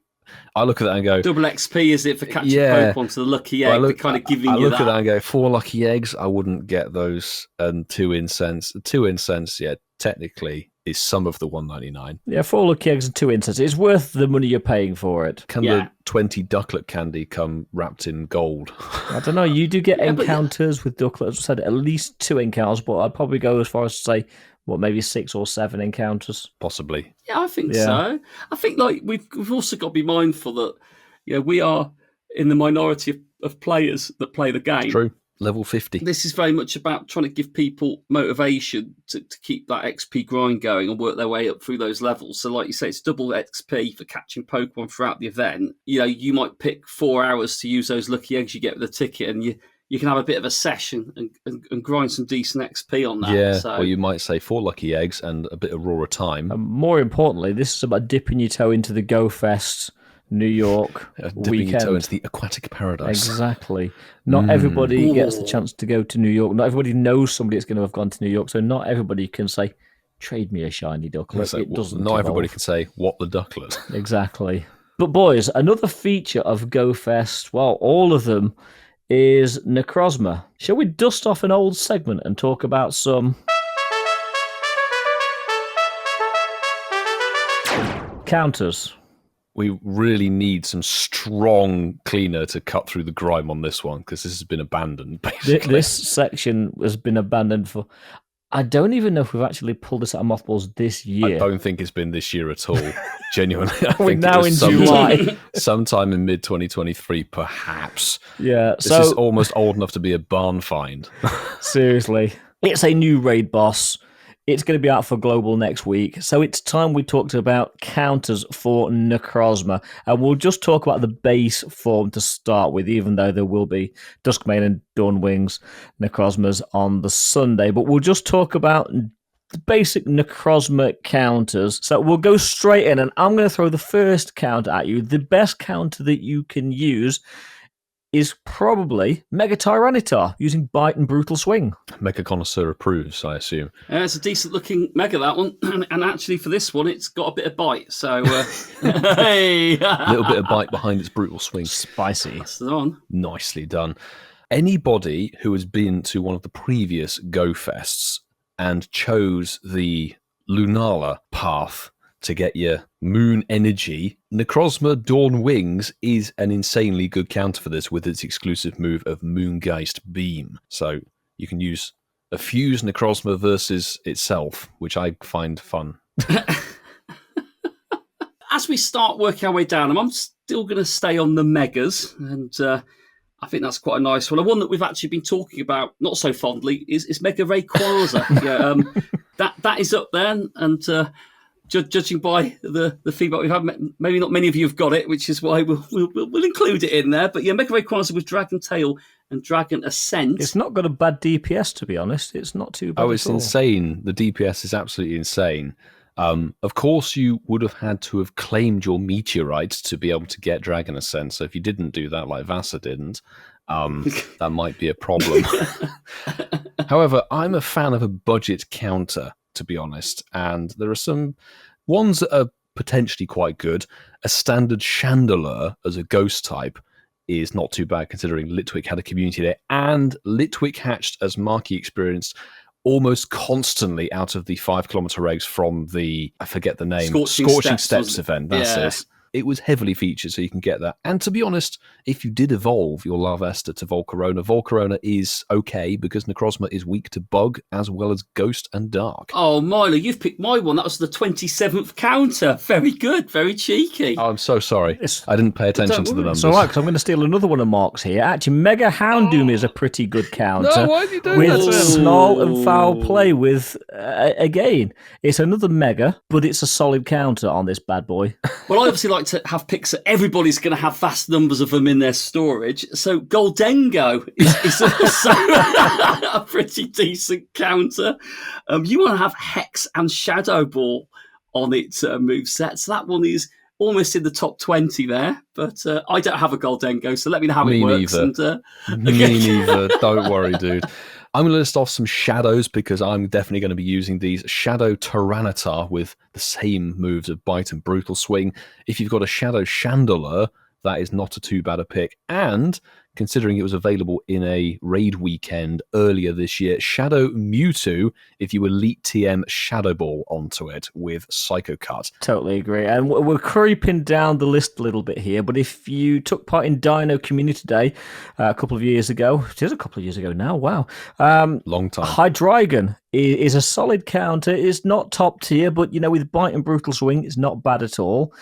I look at that and go, Double XP, is it, for catching Yeah. Pokemon to the lucky Well, egg? They're kind of giving I you look that. at that and go, 4 lucky eggs, I wouldn't get those, and 2 incense. 2 incense, yeah, technically is some of the 199. Yeah, 4 lucky eggs and 2 incense. It's worth the money you're paying for it. Can Yeah. the 20 Ducklett candy come wrapped in gold? I don't know. You do get Yeah, but- encounters with Ducklett. As I said, at least 2 encounters, but I'd probably go as far as to say, maybe 6 or 7 encounters. Possibly. Yeah, I think Yeah. so. I think like we've also got to be mindful that we are in the minority of players that play the game. True. Level 50. This is very much about trying to give people motivation to keep that XP grind going and work their way up through those levels. So like you say, it's double XP for catching Pokemon throughout the event. You might pick 4 hours to use those lucky eggs you get with the ticket, and you can have a bit of a session and grind some decent XP on that. Yeah, So, or you might say 4 lucky eggs and a bit of raw time. And more importantly, this is about dipping your toe into the Go Fest New York Dipping weekend. your toe into the Aquatic Paradise. Exactly. Not everybody gets the chance to go to New York. Not everybody knows somebody that's going to have gone to New York. So not everybody can say, trade me a shiny Ducklet. So, It doesn't. not everybody evolve. can say, what the Ducklet? Exactly. But boys, another feature of Go Fest, well, all of them, is Necrozma. Shall we dust off an old segment and talk about some counters? We really need some strong cleaner to cut through the grime on this one, because this has been abandoned, basically. This section has been abandoned for... I don't even know if we've actually pulled this out of mothballs this year. I don't think it's been this year at all. Genuinely. I We're think now it was in July. sometime in mid-2023, perhaps. Yeah, This so is almost old enough to be a barn find. seriously, it's a new raid boss. It's going to be out for global next week. So it's time we talked about counters for Necrozma. And we'll just talk about the base form to start with, even though there will be Duskmane and Dawnwings Necrozmas on the Sunday. But we'll just talk about the basic Necrozma counters. So we'll go straight in, and I'm going to throw the first counter at you. The best counter that you can use is probably Mega Tyranitar using Bite and Brutal Swing. Mega Connoisseur approves, I assume. It's a decent looking Mega, that one. And actually for this one, it's got a bit of bite. So, hey! A little bit of bite behind its Brutal Swing. Spicy. That's the one. Nicely done. Anybody who has been to one of the previous Go Fests and chose the Lunala path to get your moon energy, Necrozma Dawn Wings is an insanely good counter for this with its exclusive move of Moongeist Beam. So you can use a fuse Necrozma versus itself, which I find fun. As we start working our way down, I'm still going to stay on the Megas, and I think that's quite a nice one. One that we've actually been talking about, not so fondly, is Mega Rayquaza. That is up there, and judging by the feedback we've had, maybe not many of you have got it, which is why we'll include it in there. But yeah, Mega Rayquaza with Dragon Tail and Dragon Ascent. It's not got a bad DPS, to be honest. It's not too bad. Oh, it's insane. The DPS is absolutely insane. Of course, you would have had to have claimed your meteorites to be able to get Dragon Ascent. So if you didn't do that, like Vasa didn't, that might be a problem. However, I'm a fan of a budget counter, to be honest, and there are some ones that are potentially quite good. A standard Chandelure as a ghost type is not too bad, considering Litwick had a community there, and Litwick hatched, as Marky experienced, almost constantly out of the 5 kilometer eggs from the, I forget the name, Scorching Steps event. That's it. It was heavily featured, so you can get that. And to be honest, if you did evolve your Larvesta to Volcarona, Volcarona is okay because Necrozma is weak to Bug as well as Ghost and Dark. Oh, Milo, you've picked my one. That was the 27th counter. Very good, very cheeky. Oh, I'm so sorry. I didn't pay attention to the numbers. It's all right, because I'm going to steal another one of Mark's here. Actually, Mega Houndoom is a pretty good counter. No, why did you do with that? Snarl and Foul Play with, again, it's another Mega, but it's a solid counter on this bad boy. Well, I obviously like to have picks that everybody's going to have vast numbers of them in their storage. So Goldengo is also a pretty decent counter. You want to have Hex and Shadow Ball on its moveset. So that one is almost in the top 20 there. But I don't have a Goldengo, so let me know how it works. Neither. Me neither. Don't worry, dude. I'm going to list off some shadows because I'm definitely going to be using these. Shadow Tyranitar with the same moves of Bite and Brutal Swing. If you've got a Shadow Chandelure, that is not too bad a pick. And considering it was available in a raid weekend earlier this year, Shadow Mewtwo, if you Elite TM Shadow Ball onto it with Psycho Cut. Totally agree. And we're creeping down the list a little bit here, but if you took part in Dino Community Day a couple of years ago, it is a couple of years ago now, wow. Long time. Hydreigon is a solid counter. It's not top tier, but with Bite and Brutal Swing, it's not bad at all.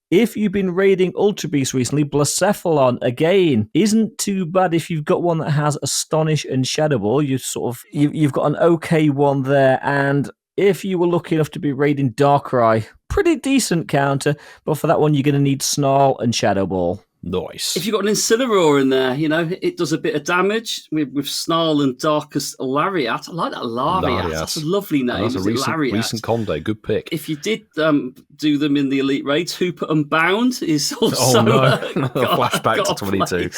If you've been raiding Ultra Beast recently, Blacephalon, again, isn't too bad if you've got one that has Astonish and Shadow Ball. You've got an okay one there. And if you were lucky enough to be raiding Darkrai, pretty decent counter. But for that one, you're going to need Snarl and Shadow Ball. Nice. If you've got an Incineroar in there, it does a bit of damage with Snarl and Darkest Lariat. I like that, Lariat. That's a lovely name. That's a recent Conde. Good pick. If you did do them in the Elite Raids, Hooper Unbound is also... Oh, no. Flashback to 22.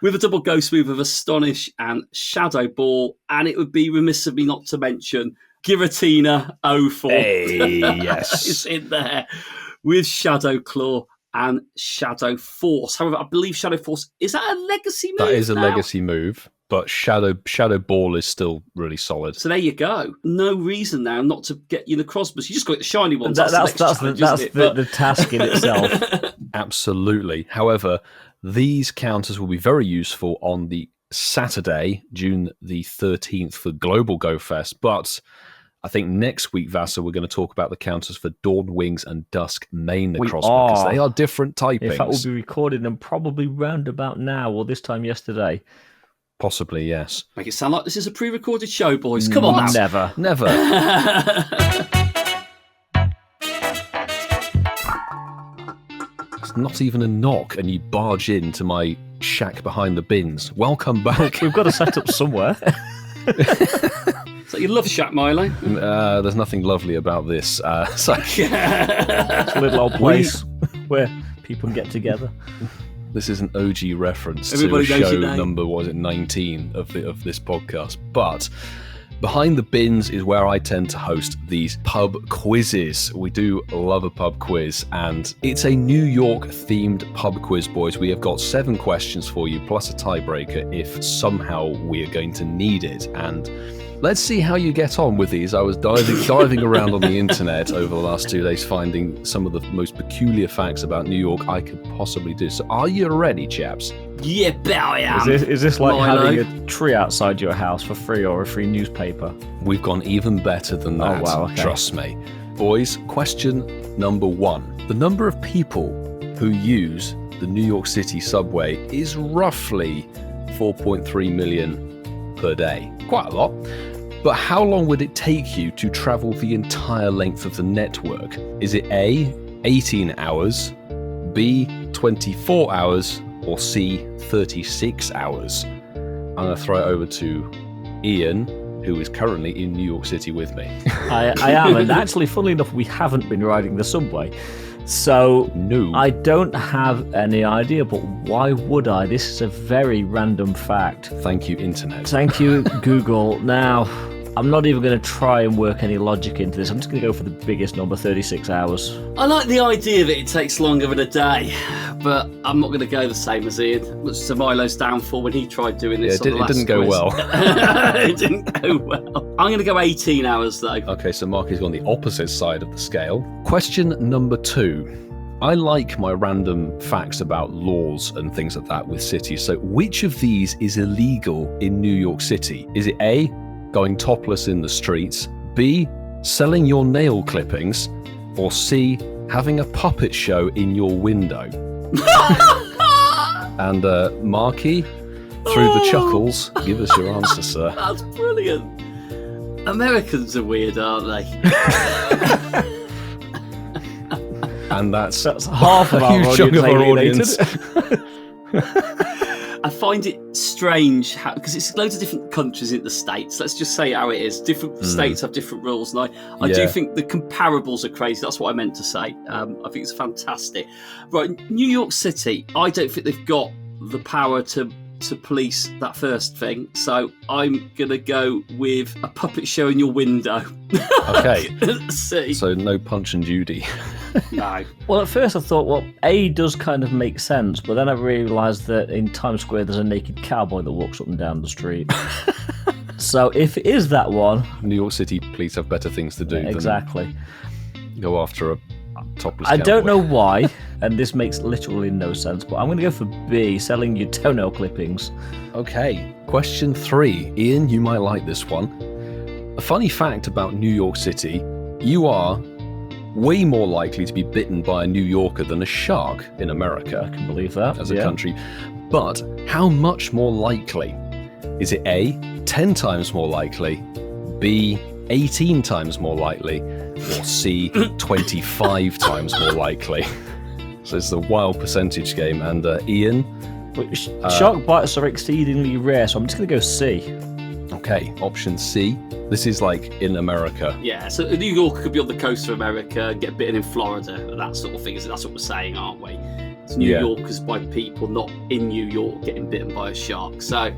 With a double ghost move of Astonish and Shadow Ball. And it would be remiss of me not to mention Giratina 04. Hey, yes. It's in there with Shadow Claw and Shadow Force. However, I believe Shadow Force, is that a legacy move? That is a now? legacy move, but Shadow Ball is still really solid. So there you go. No reason now not to get you the Crossbus. You just got the shiny ones. That's the task in itself. Absolutely. However, these counters will be very useful on the Saturday, June the 13th for Global Go Fest, but I think next week, Vasa, we're going to talk about the counters for Dawn Wings and Dusk main Necrozma because they are different typings. In fact, we'll be recording them probably round about now or this time yesterday. Possibly, yes. Make it sound like this is a pre-recorded show, boys. Come on now. Never. It's not even a knock and you barge into my shack behind the bins. Welcome back. We've got to set up somewhere. Is that your love shack, Milo? There's nothing lovely about this. It's a little old place where people get together. This is an OG reference Everybody to knows show your name. number 19 of this podcast. But behind the bins is where I tend to host these pub quizzes. We do love a pub quiz, and it's a New York themed pub quiz, boys. We have got 7 questions for you, plus a tiebreaker if somehow we are going to need it. And let's see how you get on with these. I was diving around on the internet over the last 2 days, finding some of the most peculiar facts about New York I could possibly do. So are you ready, chaps? Yeah, bet I am. Is this like Milo. having a tree outside your house for free or a free newspaper? We've gone even better than that, wow, okay. trust me. Boys, question number 1. The number of people who use the New York City subway is roughly 4.3 million per day. Quite a lot. But how long would it take you to travel the entire length of the network? Is it A, 18 hours, B, 24 hours, or C, 36 hours? I'm going to throw it over to Ian, who is currently in New York City with me. I am, and actually, funnily enough, we haven't been riding the subway. So No. I don't have any idea, but why would I? This is a very random fact. Thank you, Internet. Thank you, Google. Now, I'm not even going to try and work any logic into this. I'm just going to go for the biggest number, 36 hours. I like the idea that it takes longer than a day, but I'm not going to go the same as Ian. Much to Milo's downfall when he tried doing this. Yeah, it didn't go well. It didn't go well. I'm going to go 18 hours though. Okay, so Mark is on the opposite side of the scale. Question number 2. I like my random facts about laws and things like that with cities. So which of these is illegal in New York City? Is it A, going topless in the streets, B, selling your nail clippings, or C, having a puppet show in your window? And Marky, through the chuckles, give us your answer, sir. That's brilliant. Americans are weird, aren't they? And that's half of our a huge chunk of our alienated. audience. I find it strange because it's loads of different countries in the States. Let's just say how it is. Different states have different rules. And I do Yeah. think the comparables are crazy. That's what I meant to say. I think it's fantastic. Right, New York City, I don't think they've got the power to police that first thing. So I'm going to go with a puppet show in your window. Okay. See? So no Punch and Judy. No. Well, at first I thought, well, A does kind of make sense, but then I realised that in Times Square there's a naked cowboy that walks up and down the street. So if it is that one... New York City police have better things to do Exactly. than go after a topless I don't cowboy. know why, and this makes literally no sense, but I'm going to go for B, selling your toenail clippings. Okay, question 3. Ian, you might like this one. A funny fact about New York City, you are way more likely to be bitten by a New Yorker than a shark in America. I can believe that. As a country. But how much more likely? Is it A, 10 times more likely, B, 18 times more likely, or C, 25 times more likely? So it's a wild percentage game. And Ian? Shark bites are exceedingly rare, so I'm just going to go C. Okay, option C. This is like in America. Yeah, so New York could be on the coast of America and get bitten in Florida, that sort of thing. That's what we're saying, aren't we? It's New Yorkers by people not in New York getting bitten by a shark. So,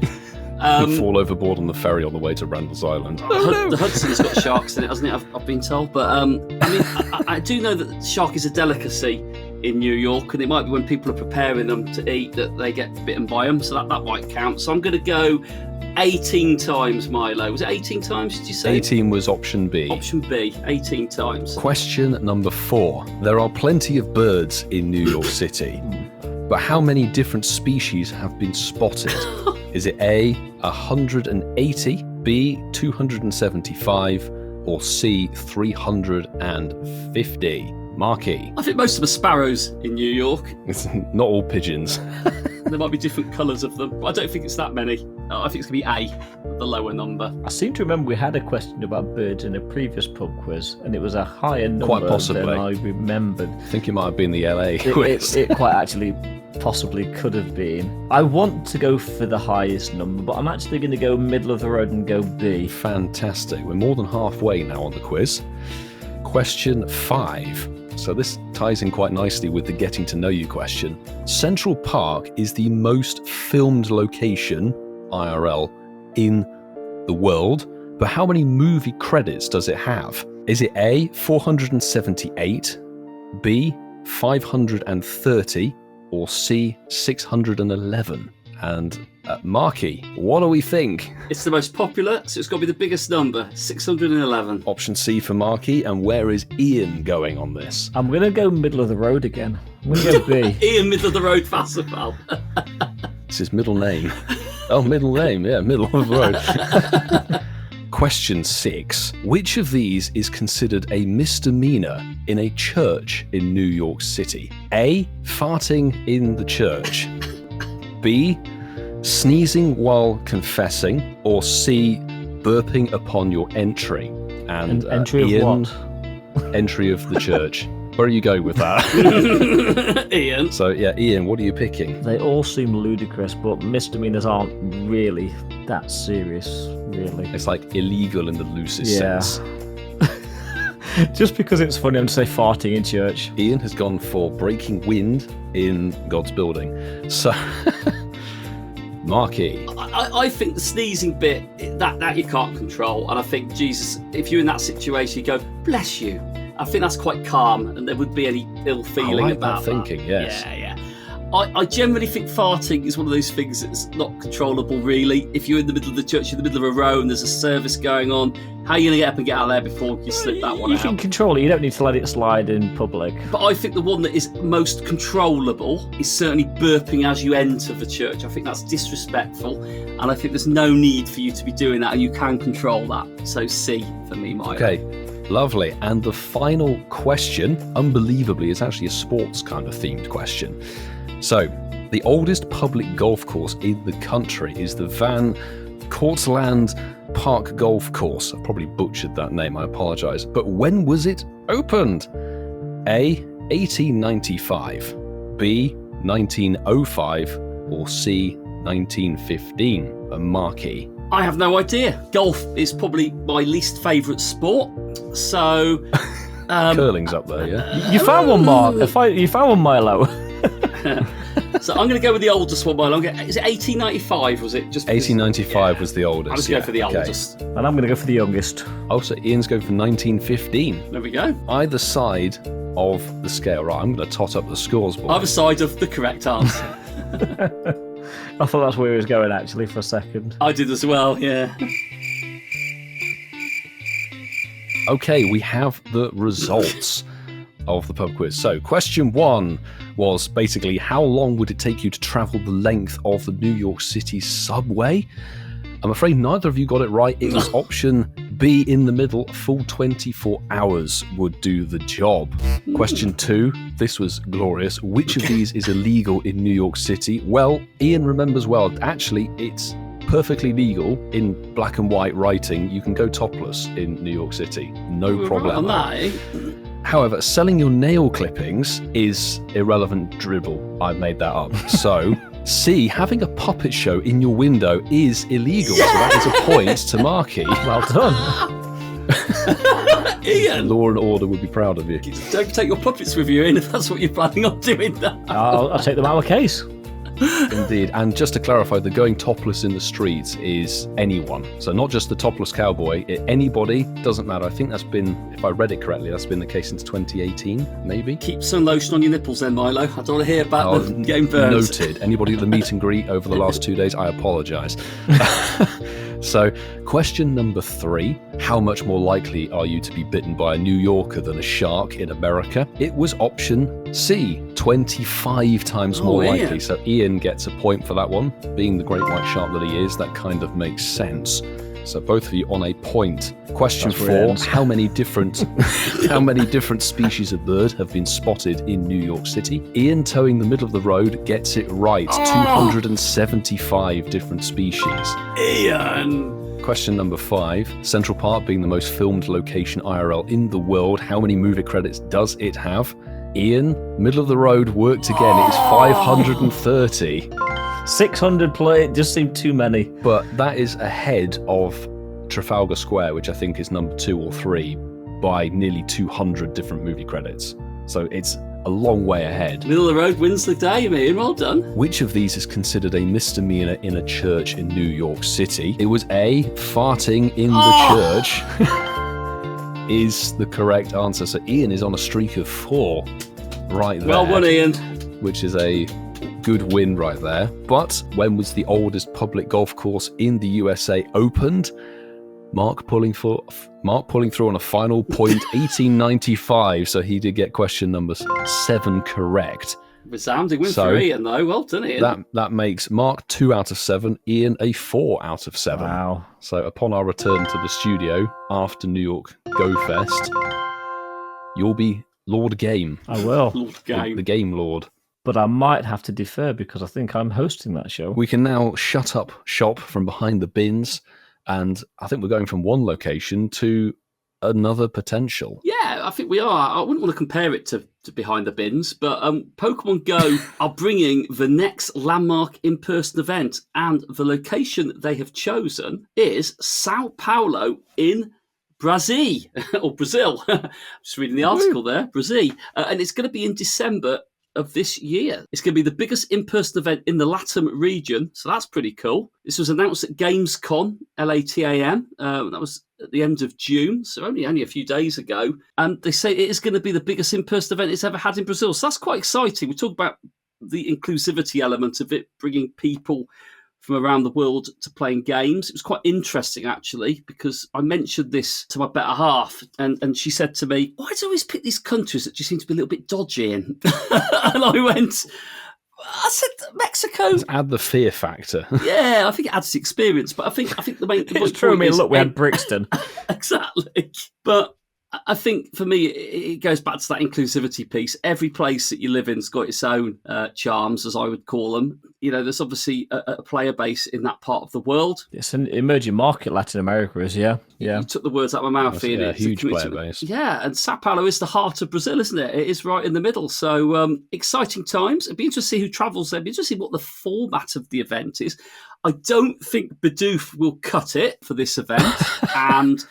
fall overboard on the ferry on the way to Randall's Island. The Hudson's got sharks in it, hasn't it? I've been told. But I mean, I do know that shark is a delicacy in New York, and it might be when people are preparing them to eat that they get bitten by them. So that might count. So I'm going to go 18 times, Milo. Was it 18 times, did you say? 18 was option B. Option B, 18 times. Question number 4. There are plenty of birds in New York City, but how many different species have been spotted? Is it A, 180, B, 275, or C, 350? Marky. I think most of them are sparrows in New York. It's not all pigeons. There might be different colours of them, but I don't think it's that many. I think it's going to be A, the lower number. I seem to remember we had a question about birds in a previous pub quiz, and it was a higher number Quite possibly. than I remembered. I think it might have been the LA quiz. It quite actually possibly could have been. I want to go for the highest number, but I'm actually going to go middle of the road and go B. Fantastic. We're more than halfway now on the quiz. Question 5. So this ties in quite nicely with the getting to know you question. Central Park is the most filmed location, IRL, in the world, but how many movie credits does it have? Is it A, 478, B, 530, or C, 611? And Marky, what do we think? It's the most popular, so it's got to be the biggest number, 611. Option C for Marky, and where is Ian going on this? I'm going to go middle of the road again. I'm going to go B. Ian, middle of the road, Fassifal. It's his middle name. Oh, middle name, yeah, middle of the road. Question 6. Which of these is considered a misdemeanor in a church in New York City? A, farting in the church. B, sneezing while confessing, or C, burping upon your entry. And entry of Ian, what? Entry of the church. Where are you going with that? Ian. So yeah, Ian, what are you picking? They all seem ludicrous, but misdemeanors aren't really that serious, really. It's like illegal in the loosest Yeah. sense. Just because it's funny, I'm to say farting in church. Ian has gone for breaking wind in God's building. So, Marky. I think the sneezing bit, that you can't control. And I think, Jesus, if you're in that situation, you go, bless you. I think that's quite calm, and there wouldn't be any ill feeling like about that thinking, yes. Yeah. I generally think farting is one of those things that's not controllable, really. If you're in the middle of the church, you're in the middle of a row, and there's a service going on, how are you going to get up and get out of there before you slip that one You out? can control it, you don't need to let it slide in public. But I think the one that is most controllable is certainly burping as you enter the church. I think that's disrespectful, and I think there's no need for you to be doing that, and you can control that. So C for me, Mike. Okay, lovely. And the final question, unbelievably, is actually a sports kind of themed question. So, the oldest public golf course in the country is the Van Cortlandt Park Golf Course. I probably butchered that name, I apologise. But when was it opened? A, 1895, B, 1905, or C, 1915? A Marky. I have no idea. Golf is probably my least favourite sport, so... Curling's up there, yeah? You found one, Mark. You found one, Milo. So I'm going to go with the oldest one, Milo. Is it 1895, was it? Just because, 1895 was the oldest. I'll just yeah, go for the okay. oldest. And I'm going to go for the youngest. Oh, so Ian's going for 1915. There we go. Either side of the scale. Right, I'm going to tot up the scores, boys. Either side of the correct answer. I thought that's where he was going, actually, for a second. I did as well, yeah. Okay, we have the results of the pub quiz. So, question 1 was basically how long would it take you to travel the length of the New York City subway? I'm afraid neither of you got it right. It was option B in the middle. A full 24 hours would do the job. Question 2, this was glorious. Which of these is illegal in New York City? Well, Ian remembers well. Actually, it's perfectly legal in black and white writing. You can go topless in New York City. No problem. On that, eh? However, selling your nail clippings is irrelevant dribble. I made that up. So, C, having a puppet show in your window is illegal. So that is a point to Marky. Well done. Ian! Law and Order would be proud of you. Don't take your puppets with you, Ian, if that's what you're planning on doing. That. I'll take them out of case. Indeed. And just to clarify, the going topless in the streets is anyone. So not just the topless cowboy, anybody, doesn't matter. I think that's been, if I read it correctly, that's been the case since 2018, maybe. Keep some lotion on your nipples then, Milo. I don't want to hear about them getting burned. Noted. Anybody at the meet and greet over the last 2 days, I apologise. So, question number 3. How much more likely are you to be bitten by a New Yorker than a shark in America? It was option C, 25 times more Ian. likely. So Ian gets a point for that one. Being the great white shark that he is, that kind of makes sense. So both of you on a point. Question That's where it 4, ends. how many different species of bird have been spotted in New York City? Ian, towing the middle of the road, gets it right. 275 different species. Ian! Question number 5, Central Park being the most filmed location IRL in the world, how many movie credits does it have? Ian, middle of the road, worked again. It is 530. 600 play, it just seemed too many. But that is ahead of Trafalgar Square, which I think is number 2 or 3, by nearly 200 different movie credits. So it's a long way ahead. Middle of the road wins the day, Ian. Well done. Which of these is considered a misdemeanor in a church in New York City? It was A, farting in the church. Is the correct answer. So Ian is on a streak of 4 right there. Well won, Ian. Which is a good win right there. But when was the oldest public golf course in the USA opened? Mark pulling through on a final point, 1895. So he did get question number 7 correct. Resounding win So, for Ian, though. Well done, Ian. That makes Mark 2 out of 7, Ian a 4 out of 7. Wow. So upon our return to the studio after New York Go Fest, you'll be Lord Game. I will. Lord Game. The Game Lord. But I might have to defer because I think I'm hosting that show. We can now shut up shop from behind the bins, and I think we're going from one location to another potential. Yeah, I think we are. I wouldn't want to compare it to Behind the Bins, but Pokemon Go are bringing the next landmark in-person event, and the location they have chosen is Sao Paulo in Brazil, or Brazil. Just reading the article there, Brazil. And it's going to be in December of this year. It's going to be the biggest in-person event in the LATAM region, so that's pretty cool. This was announced at Gamescom, LATAM. That was at the end of June, so only a few days ago. And they say it is going to be the biggest in-person event it's ever had in Brazil, so that's quite exciting. We talk about the inclusivity element of it, bringing people from around the world to playing games. It was quite interesting, actually, because I mentioned this to my better half, and she said to me, why do you always pick these countries that just seem to be a little bit dodgy in? And I said, Mexico. Let's add the fear factor. Yeah, I think it adds to experience, but I think the main It's true. I mean, look, we had Brixton. Exactly. But I think for me, it goes back to that inclusivity piece. Every place that you live in's got its own charms, as I would call them. You know, there's obviously a player base in that part of the world. It's an emerging market, Latin America is, yeah. You took the words out of my mouth, Ian. Yeah, It's a huge player commitment. base. Yeah, and Sao Paulo is the heart of Brazil, isn't it? It is right in the middle. So exciting times. It'd be interesting to see who travels there. It'd be interesting to see what the format of the event is. I don't think Bidoof will cut it for this event. And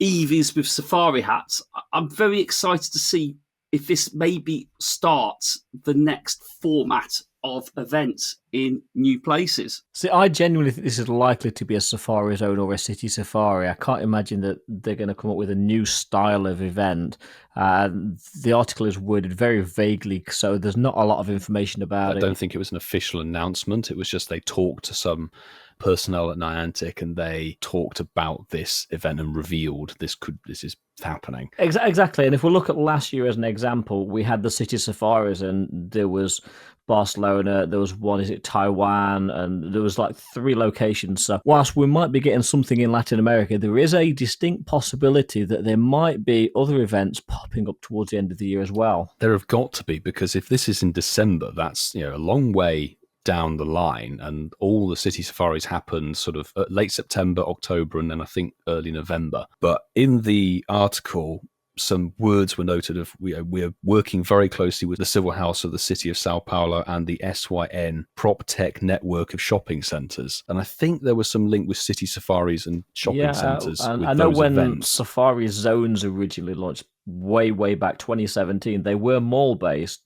Eevees with safari hats. I'm very excited to see if this maybe starts the next format of events in new places. See, I genuinely think this is likely to be a safari zone or a city safari. I can't imagine that they're going to come up with a new style of event. The article is worded very vaguely, so there's not a lot of information about it. I don't think it was an official announcement. It was just they talked to some personnel at Niantic and they talked about this event and revealed this is happening. Exactly. And if we look at last year as an example, we had the city safaris and there was Barcelona, there was one, Taiwan, and there was like 3 locations. So whilst we might be getting something in Latin America, there is a distinct possibility that there might be other events popping up towards the end of the year as well. There have got to be, because if this is in December, that's a long way down the line, and all the city safaris happened sort of late September, October, and then I think early November. But in the article, some words were noted of we are working very closely with the Civil House of the City of Sao Paulo and the SYN Prop Tech network of shopping centres. And I think there was some link with city safaris and shopping centres. I know when Safari Zones originally launched way back 2017, they were mall-based,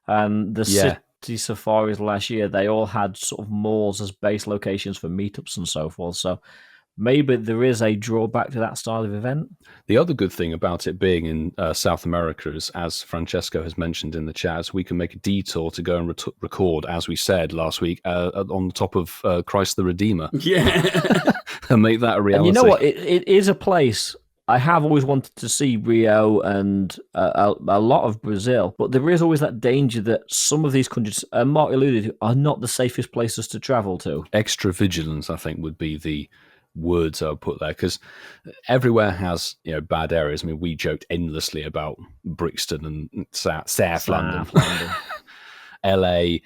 and the city safaris last year, they all had sort of malls as base locations for meetups and so forth. So maybe there is a drawback to that style of event. The other good thing about it being in South America is, as Francesco has mentioned in the chat, we can make a detour to go and record, as we said last week, on the top of Christ the Redeemer. Yeah. And make that a reality. And you know what? It is a place I have always wanted to see, Rio and a lot of Brazil, but there is always that danger that some of these countries, Mark alluded to, are not the safest places to travel to. Extra vigilance, I think, would be the words I would put there, because everywhere has bad areas. I mean, we joked endlessly about Brixton and South London. LA.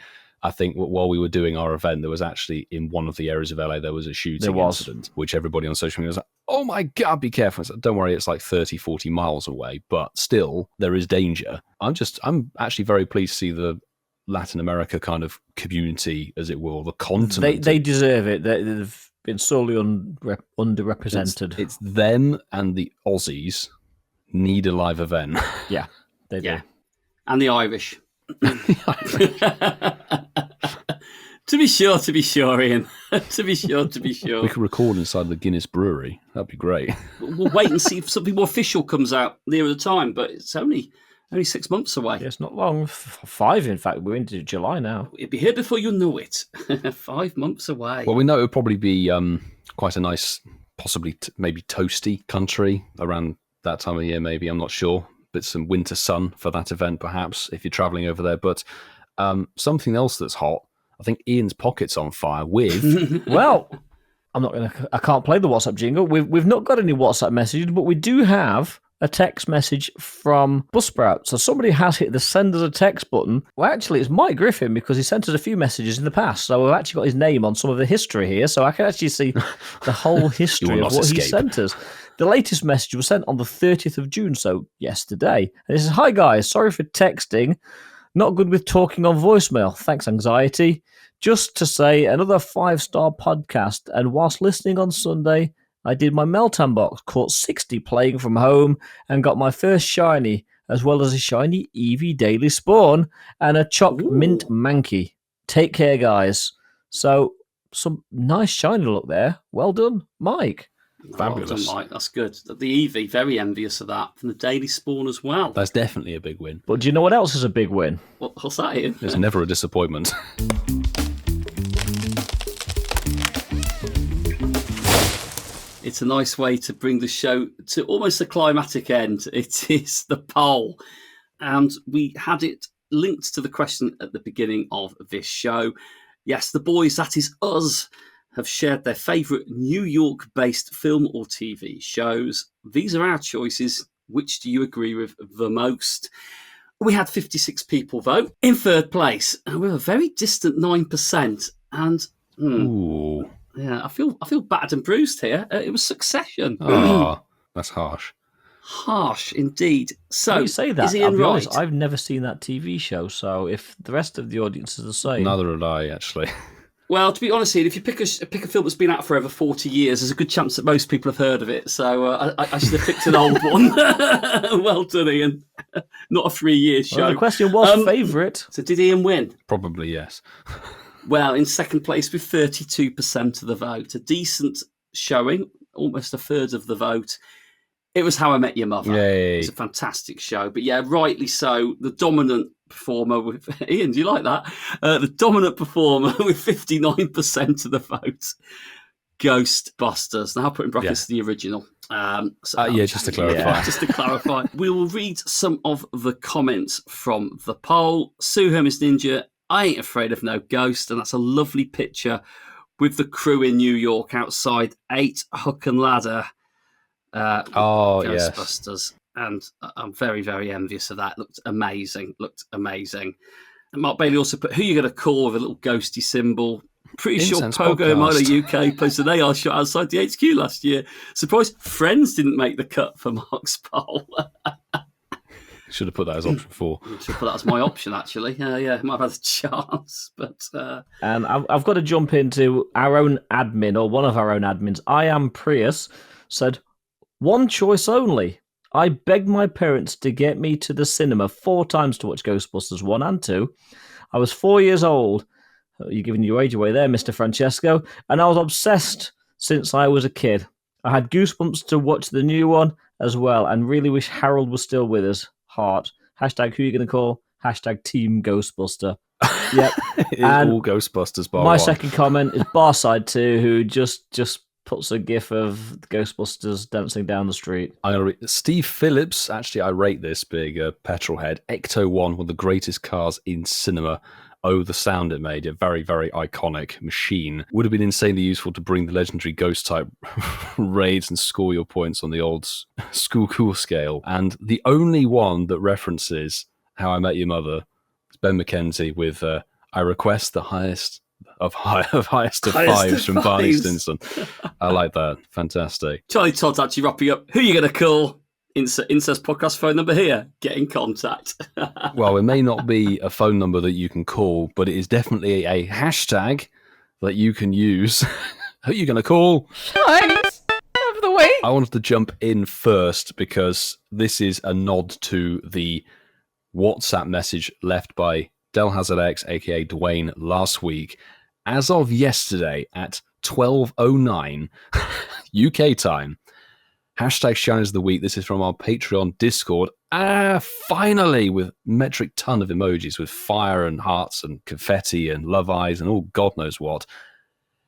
I think while we were doing our event, there was actually in one of the areas of LA, there was a shooting incident, which everybody on social media was like, oh my God, be careful. Like, don't worry, it's like 30, 40 miles away, but still there is danger. I'm actually very pleased to see the Latin America kind of community, as it will, the continent. They deserve it. They've been sorely underrepresented. It's them and the Aussies need a live event. Yeah, they do. And the Irish. To be sure, Ian. to be sure. We could record inside the Guinness Brewery. That'd be great. We'll wait and see if something more official comes out nearer the time, but it's only 6 months away. Yeah, it's not long. 5, in fact. We're into July now. It'll be here before you know it. 5 months away. Well, we know it would probably be quite a nice, possibly maybe toasty country around that time of year, maybe. I'm not sure. But some winter sun for that event, perhaps, if you're traveling over there. But something else that's hot, I think Ian's pocket's on fire with... Well, I can't play the WhatsApp jingle. We've not got any WhatsApp messages, but we do have a text message from Buzzsprout. So somebody has hit the send us a text button. Well, actually, it's Mike Griffin, because he sent us a few messages in the past. So we've actually got his name on some of the history here. So I can actually see the whole history of what he sent us. The latest message was sent on the 30th of June, so yesterday. And it says, hi guys, sorry for texting. Not good with talking on voicemail. Thanks, anxiety. Just to say, another 5-star podcast. And whilst listening on Sunday, I did my Meltan box, caught 60 playing from home, and got my first shiny, as well as a shiny Eevee Daily Spawn and a Choc Mint Mankey. Take care, guys. So, some nice shiny look there. Well done, Mike. Fabulous. Well done, Mike. That's good. The Eevee, very envious of that. From the Daily Spawn as well. That's definitely a big win. But do you know what else is a big win? What's that, Ian? There's never a disappointment. It's a nice way to bring the show to almost a climatic end. It is the poll. And we had it linked to the question at the beginning of this show. Yes, the boys, that is us, have shared their favourite New York-based film or TV shows. These are our choices. Which do you agree with the most? We had 56 people vote. In third place, with a very distant 9%. And ooh, yeah, I feel battered and bruised here. It was Succession. Oh, that's harsh. Harsh indeed. So When you say that, is Ian I'll be right? honest, I've never seen that TV show, so if the rest of the audience is the same... Neither had I, actually. Well, to be honest, Ian, if you pick a film that's been out for over 40 years, there's a good chance that most people have heard of it. So I should have picked an old one. Well done, Ian. Not a 3-year show. Well, the question was favourite. So did Ian win? Probably, yes. Well, in second place with 32% of the vote. A decent showing, almost a third of the vote. It was How I Met Your Mother. Yay. It's a fantastic show. But yeah, rightly so. The dominant performer with... Ian, do you like that? The dominant performer with 59% of the vote. Ghostbusters. Now I'll put in brackets the original. Just to clarify. Yeah, just to clarify. We will read some of the comments from the poll. Sue Hermes Ninja, I ain't afraid of no ghost. And that's a lovely picture with the crew in New York outside 8 Hook and Ladder. Ghostbusters. Yes. And I'm very, very envious of that. Looked amazing. And Mark Bailey also put, who you going to call with a little ghosty symbol? Pretty Incensed sure Pogo podcast. Milo UK posted an AR shot outside the HQ last year. Surprised Friends didn't make the cut for Mark's poll. Should have put that as option 4. Should have put that as my option, actually. Yeah, might have had a chance. But And I've got to jump into our own admin, or one of our own admins. I Am Prius said, one choice only. I begged my parents to get me to the cinema 4 times to watch Ghostbusters 1 and 2. I was 4 years old. You're giving your age away there, Mr. Francesco. And I was obsessed. since I was a kid. I had goosebumps to watch the new one as well, and really wish Harold was still with us. Heart. Hashtag who you going to call? Hashtag Team Ghostbuster. Yep. It is And all Ghostbusters bar my one. second comment is Barside 2, who just puts a gif of the Ghostbusters dancing down the street. Steve Phillips, actually, I rate this big petrolhead. Ecto-1, one of the greatest cars in cinema. Oh, the sound it made. A very, very iconic machine. Would have been insanely useful to bring the legendary Ghost-type raids and score your points on the old school cool scale. And the only one that references How I Met Your Mother is Ben McKenzie with I request the highest of highest of fives from Barney Stinson. I like that. Fantastic. Charlie Todd's actually wrapping up. Who are you going to call? Incest podcast phone number here. Get in contact. Well, it may not be a phone number that you can call, but it is definitely a hashtag that you can use. Who are you going to call? Shinies of the week. I wanted to jump in first because this is a nod to the WhatsApp message left by Del Hazard X, aka Dwayne, last week. As of yesterday at 12:09 UK time, hashtag Shinies of the Week. This is from our Patreon Discord. Finally, with metric ton of emojis with fire and hearts and confetti and love eyes and all God knows what.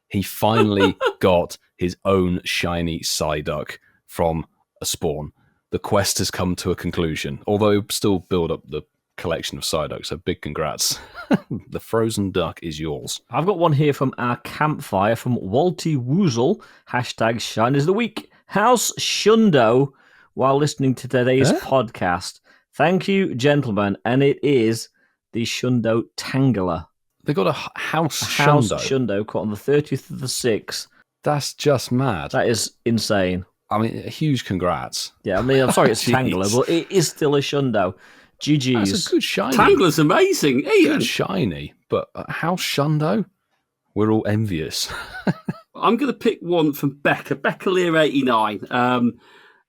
He finally got his own shiny Psyduck from a spawn. The quest has come to a conclusion, although still build up the collection of Psyduck, so big congrats. The frozen duck is yours. I've got one here from our campfire from Walty Woozle. Hashtag Shinies of the Week. House Shundo while listening to today's podcast. Thank you, gentlemen. And it is the Shundo Tangler. They got a house Shundo caught on the 30th of the 6th. That's just mad. That is insane. I mean, a huge congrats. Yeah, I mean, I'm sorry it's Tangler, but it is still a Shundo. GG's. That's a good shiny. Tangler's amazing. Ian. Good shiny, but House Shundo? We're all envious. I'm going to pick one from Becca Lear 89.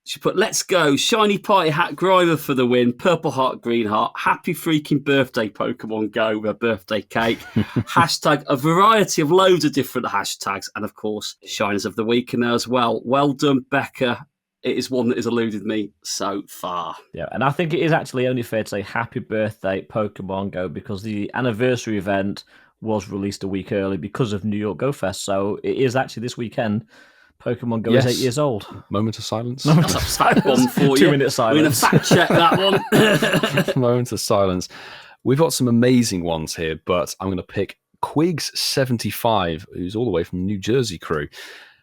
She put, let's go. Shiny party hat Grimer for the win. Purple heart, green heart. Happy freaking birthday, Pokemon Go, with a birthday cake. Hashtag a variety of loads of different hashtags. And of course, Shiners of the Week in there as well. Well done, Becca. It is one that has eluded me so far. Yeah, and I think it is actually only fair to say happy birthday, Pokemon Go, because the anniversary event was released a week early because of New York Go Fest. So it is actually this weekend. Pokemon Go is 8 years old. Moment of silence. That's one for you. 2 minute silence. We're going to fact check that one. Moment of silence. We've got some amazing ones here, but I'm going to pick Quigs75, who's all the way from the New Jersey crew.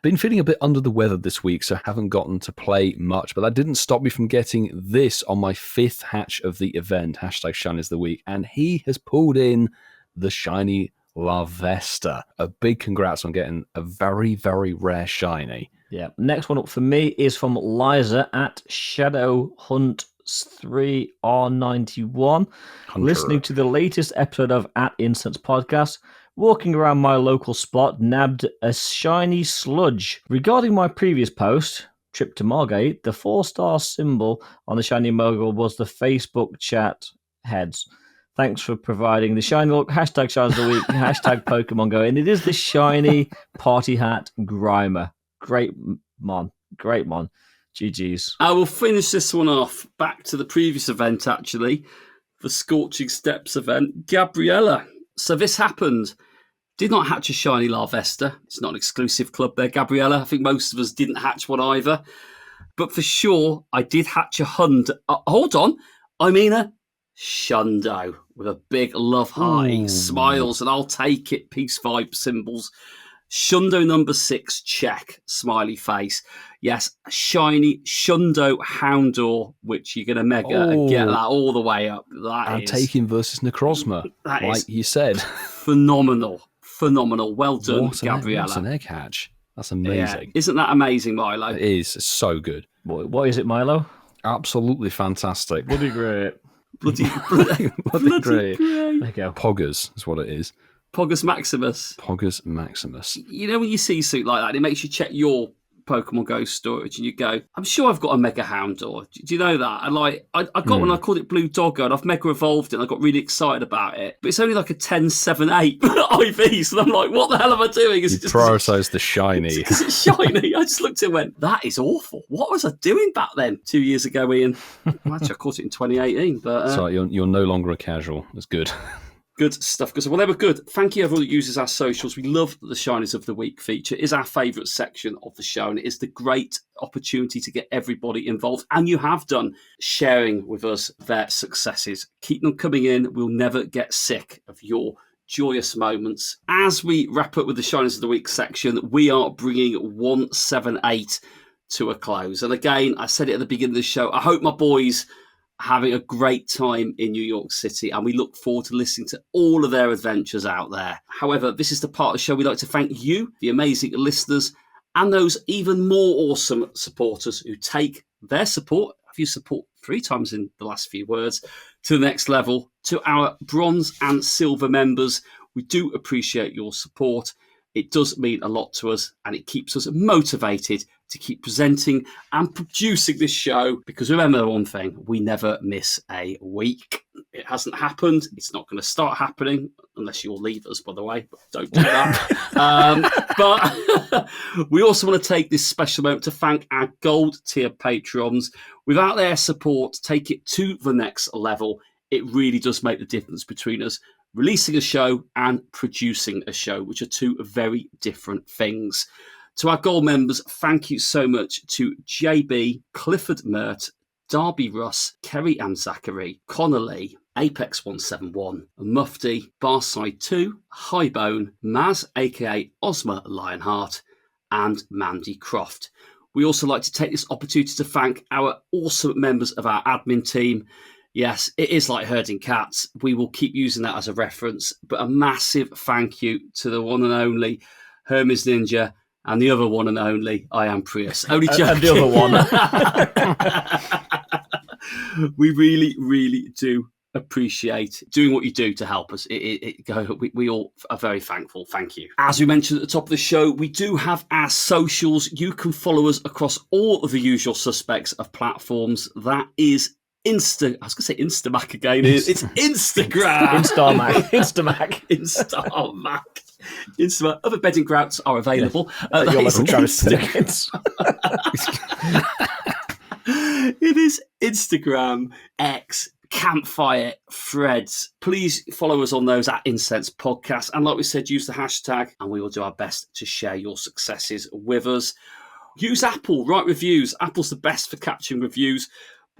Been feeling a bit under the weather this week, so haven't gotten to play much, but that didn't stop me from getting this on my 5th hatch of the event, hashtag Shinies of the Week, and he has pulled in the shiny Larvesta. A big congrats on getting a very, very rare shiny. Yeah. Next one up for me is from Liza at Shadow Hunt 3R91. Listening to the latest episode of At Incensed podcast, walking around my local spot, nabbed a shiny sludge. Regarding my previous post, Trip to Margate, the 4-star symbol on the shiny mogul was the Facebook chat heads. Thanks for providing the shiny look. Hashtag Shines of the Week. Hashtag Pokemon Go. And it is the shiny party hat Grimer. Great mon. GG's. I will finish this one off. Back to the previous event, actually. The Scorching Steps event. Gabriella. So this happened. Did not hatch a shiny Larvesta. It's not an exclusive club there, Gabriella. I think most of us didn't hatch one either. But for sure, I did hatch a hold on. I mean a Shundo with a big love heart, smiles, and I'll take it. Peace vibe symbols. Shundo number 6, check, smiley face. Yes, a shiny Shundo Houndour, which you're going to mega and get that all the way up. And taking versus Necrozma, like you said. Phenomenal. Well done, Gabriella. What's an egg hatch? That's amazing. Yeah. Isn't that amazing, Milo? It is. It's so good. What is it, Milo? Absolutely fantastic. Bloody great. Bloody great. There you go. Poggers is what it is. Poggers Maximus. Poggers Maximus. You know when you see a suit like that, it makes you check your Pokemon Go storage and you go, I'm sure I've got a Mega Houndour. Do you know that? And like, I got one, I called it Blue Doggo, and I've Mega Evolved it, and I got really excited about it. But it's only like a 10.7.8 IV, so I'm like, what the hell am I doing? Is You it just prioritise the shiny. Is it shiny? I just looked at it and went, that is awful. What was I doing back then 2 years ago, Ian? Actually, I caught it in 2018. But So you're no longer a casual. That's good. Good stuff. Because well, they were good. Thank you, everyone that uses our socials. We love the Shinies of the Week feature. It is our favourite section of the show, and it is the great opportunity to get everybody involved. And you have done, sharing with us their successes. Keep them coming in. We'll never get sick of your joyous moments. As we wrap up with the Shinies of the Week section, we are bringing 178 to a close. And again, I said it at the beginning of the show, I hope my boys having a great time in New York City, and we look forward to listening to all of their adventures out there. However, this is the part of the show we'd like to thank you, the amazing listeners, and those even more awesome supporters who take their support, if you support 3 times in the last few words, to the next level. To our bronze and silver members, we do appreciate your support. It does mean a lot to us, and it keeps us motivated to keep presenting and producing this show, because remember one thing, we never miss a week. It hasn't happened. It's not going to start happening unless you'll leave us, by the way. But don't do that. But we also want to take this special moment to thank our gold tier patrons. Without their support, take it to the next level. It really does make the difference between us releasing a show and producing a show, which are 2 very different things. To our gold members, thank you so much to JB, Clifford Mert, Darby Russ, Kerry and Zachary, Connor Lee, Apex171, Mufti, Barside2, Highbone, Maz, aka Ozma Lionheart, and Mandy Croft. We also like to take this opportunity to thank our awesome members of our admin team. Yes, it is like herding cats. We will keep using that as a reference, but a massive thank you to the one and only Hermes Ninja and the other one and only I Am Prius. Only joking. And the other one. We really, really do appreciate doing what you do to help us. We all are very thankful. Thank you. As we mentioned at the top of the show, we do have our socials. You can follow us across all of the usual suspects of platforms. That is I was going to say Instamac again. It's Instagram. Instamac. Instamac. Other bedding grouts are available. You're like Travis Perkins. It is Instagram, X, Campfire, Threads. Please follow us on those at Incensed Podcast. And like we said, use the hashtag, and we will do our best to share your successes with us. Use Apple, write reviews. Apple's the best for capturing reviews.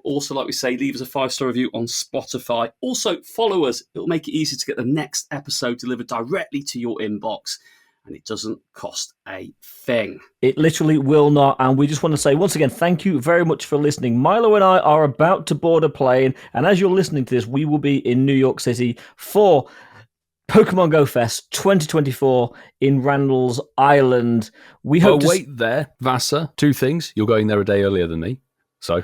Also, like we say, leave us a 5-star review on Spotify. Also, follow us. It'll make it easy to get the next episode delivered directly to your inbox. And it doesn't cost a thing. It literally will not. And we just want to say, once again, thank you very much for listening. Milo and I are about to board a plane. And as you're listening to this, we will be in New York City for Pokemon Go Fest 2024 in Randall's Island. We hope wait there, Vasa. 2 things. You're going there a day earlier than me. So,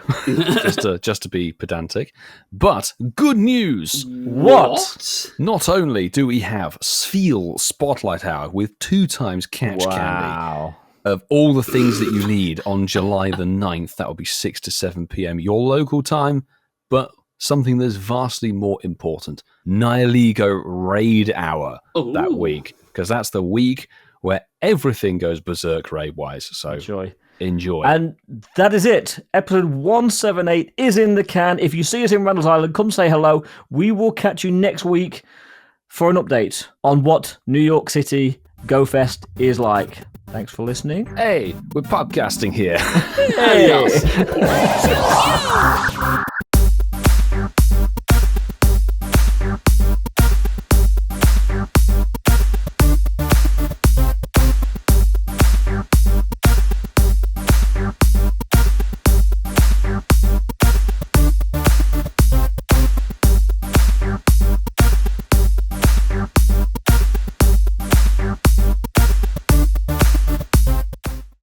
just to be pedantic. But good news. What? Not only do we have Sfeel Spotlight Hour with 2 times catch candy of all the things that you need on July the 9th, that will be 6 to 7 p.m. your local time, but something that's vastly more important, Nihilego Raid Hour that week, because that's the week where everything goes berserk raid-wise. So Enjoy. And that is it. Episode 178 is in the can. If you see us in Randall's Island, come say hello. We will catch you next week for an update on what New York City Go Fest is like. Thanks for listening. Hey, we're podcasting here. Hey.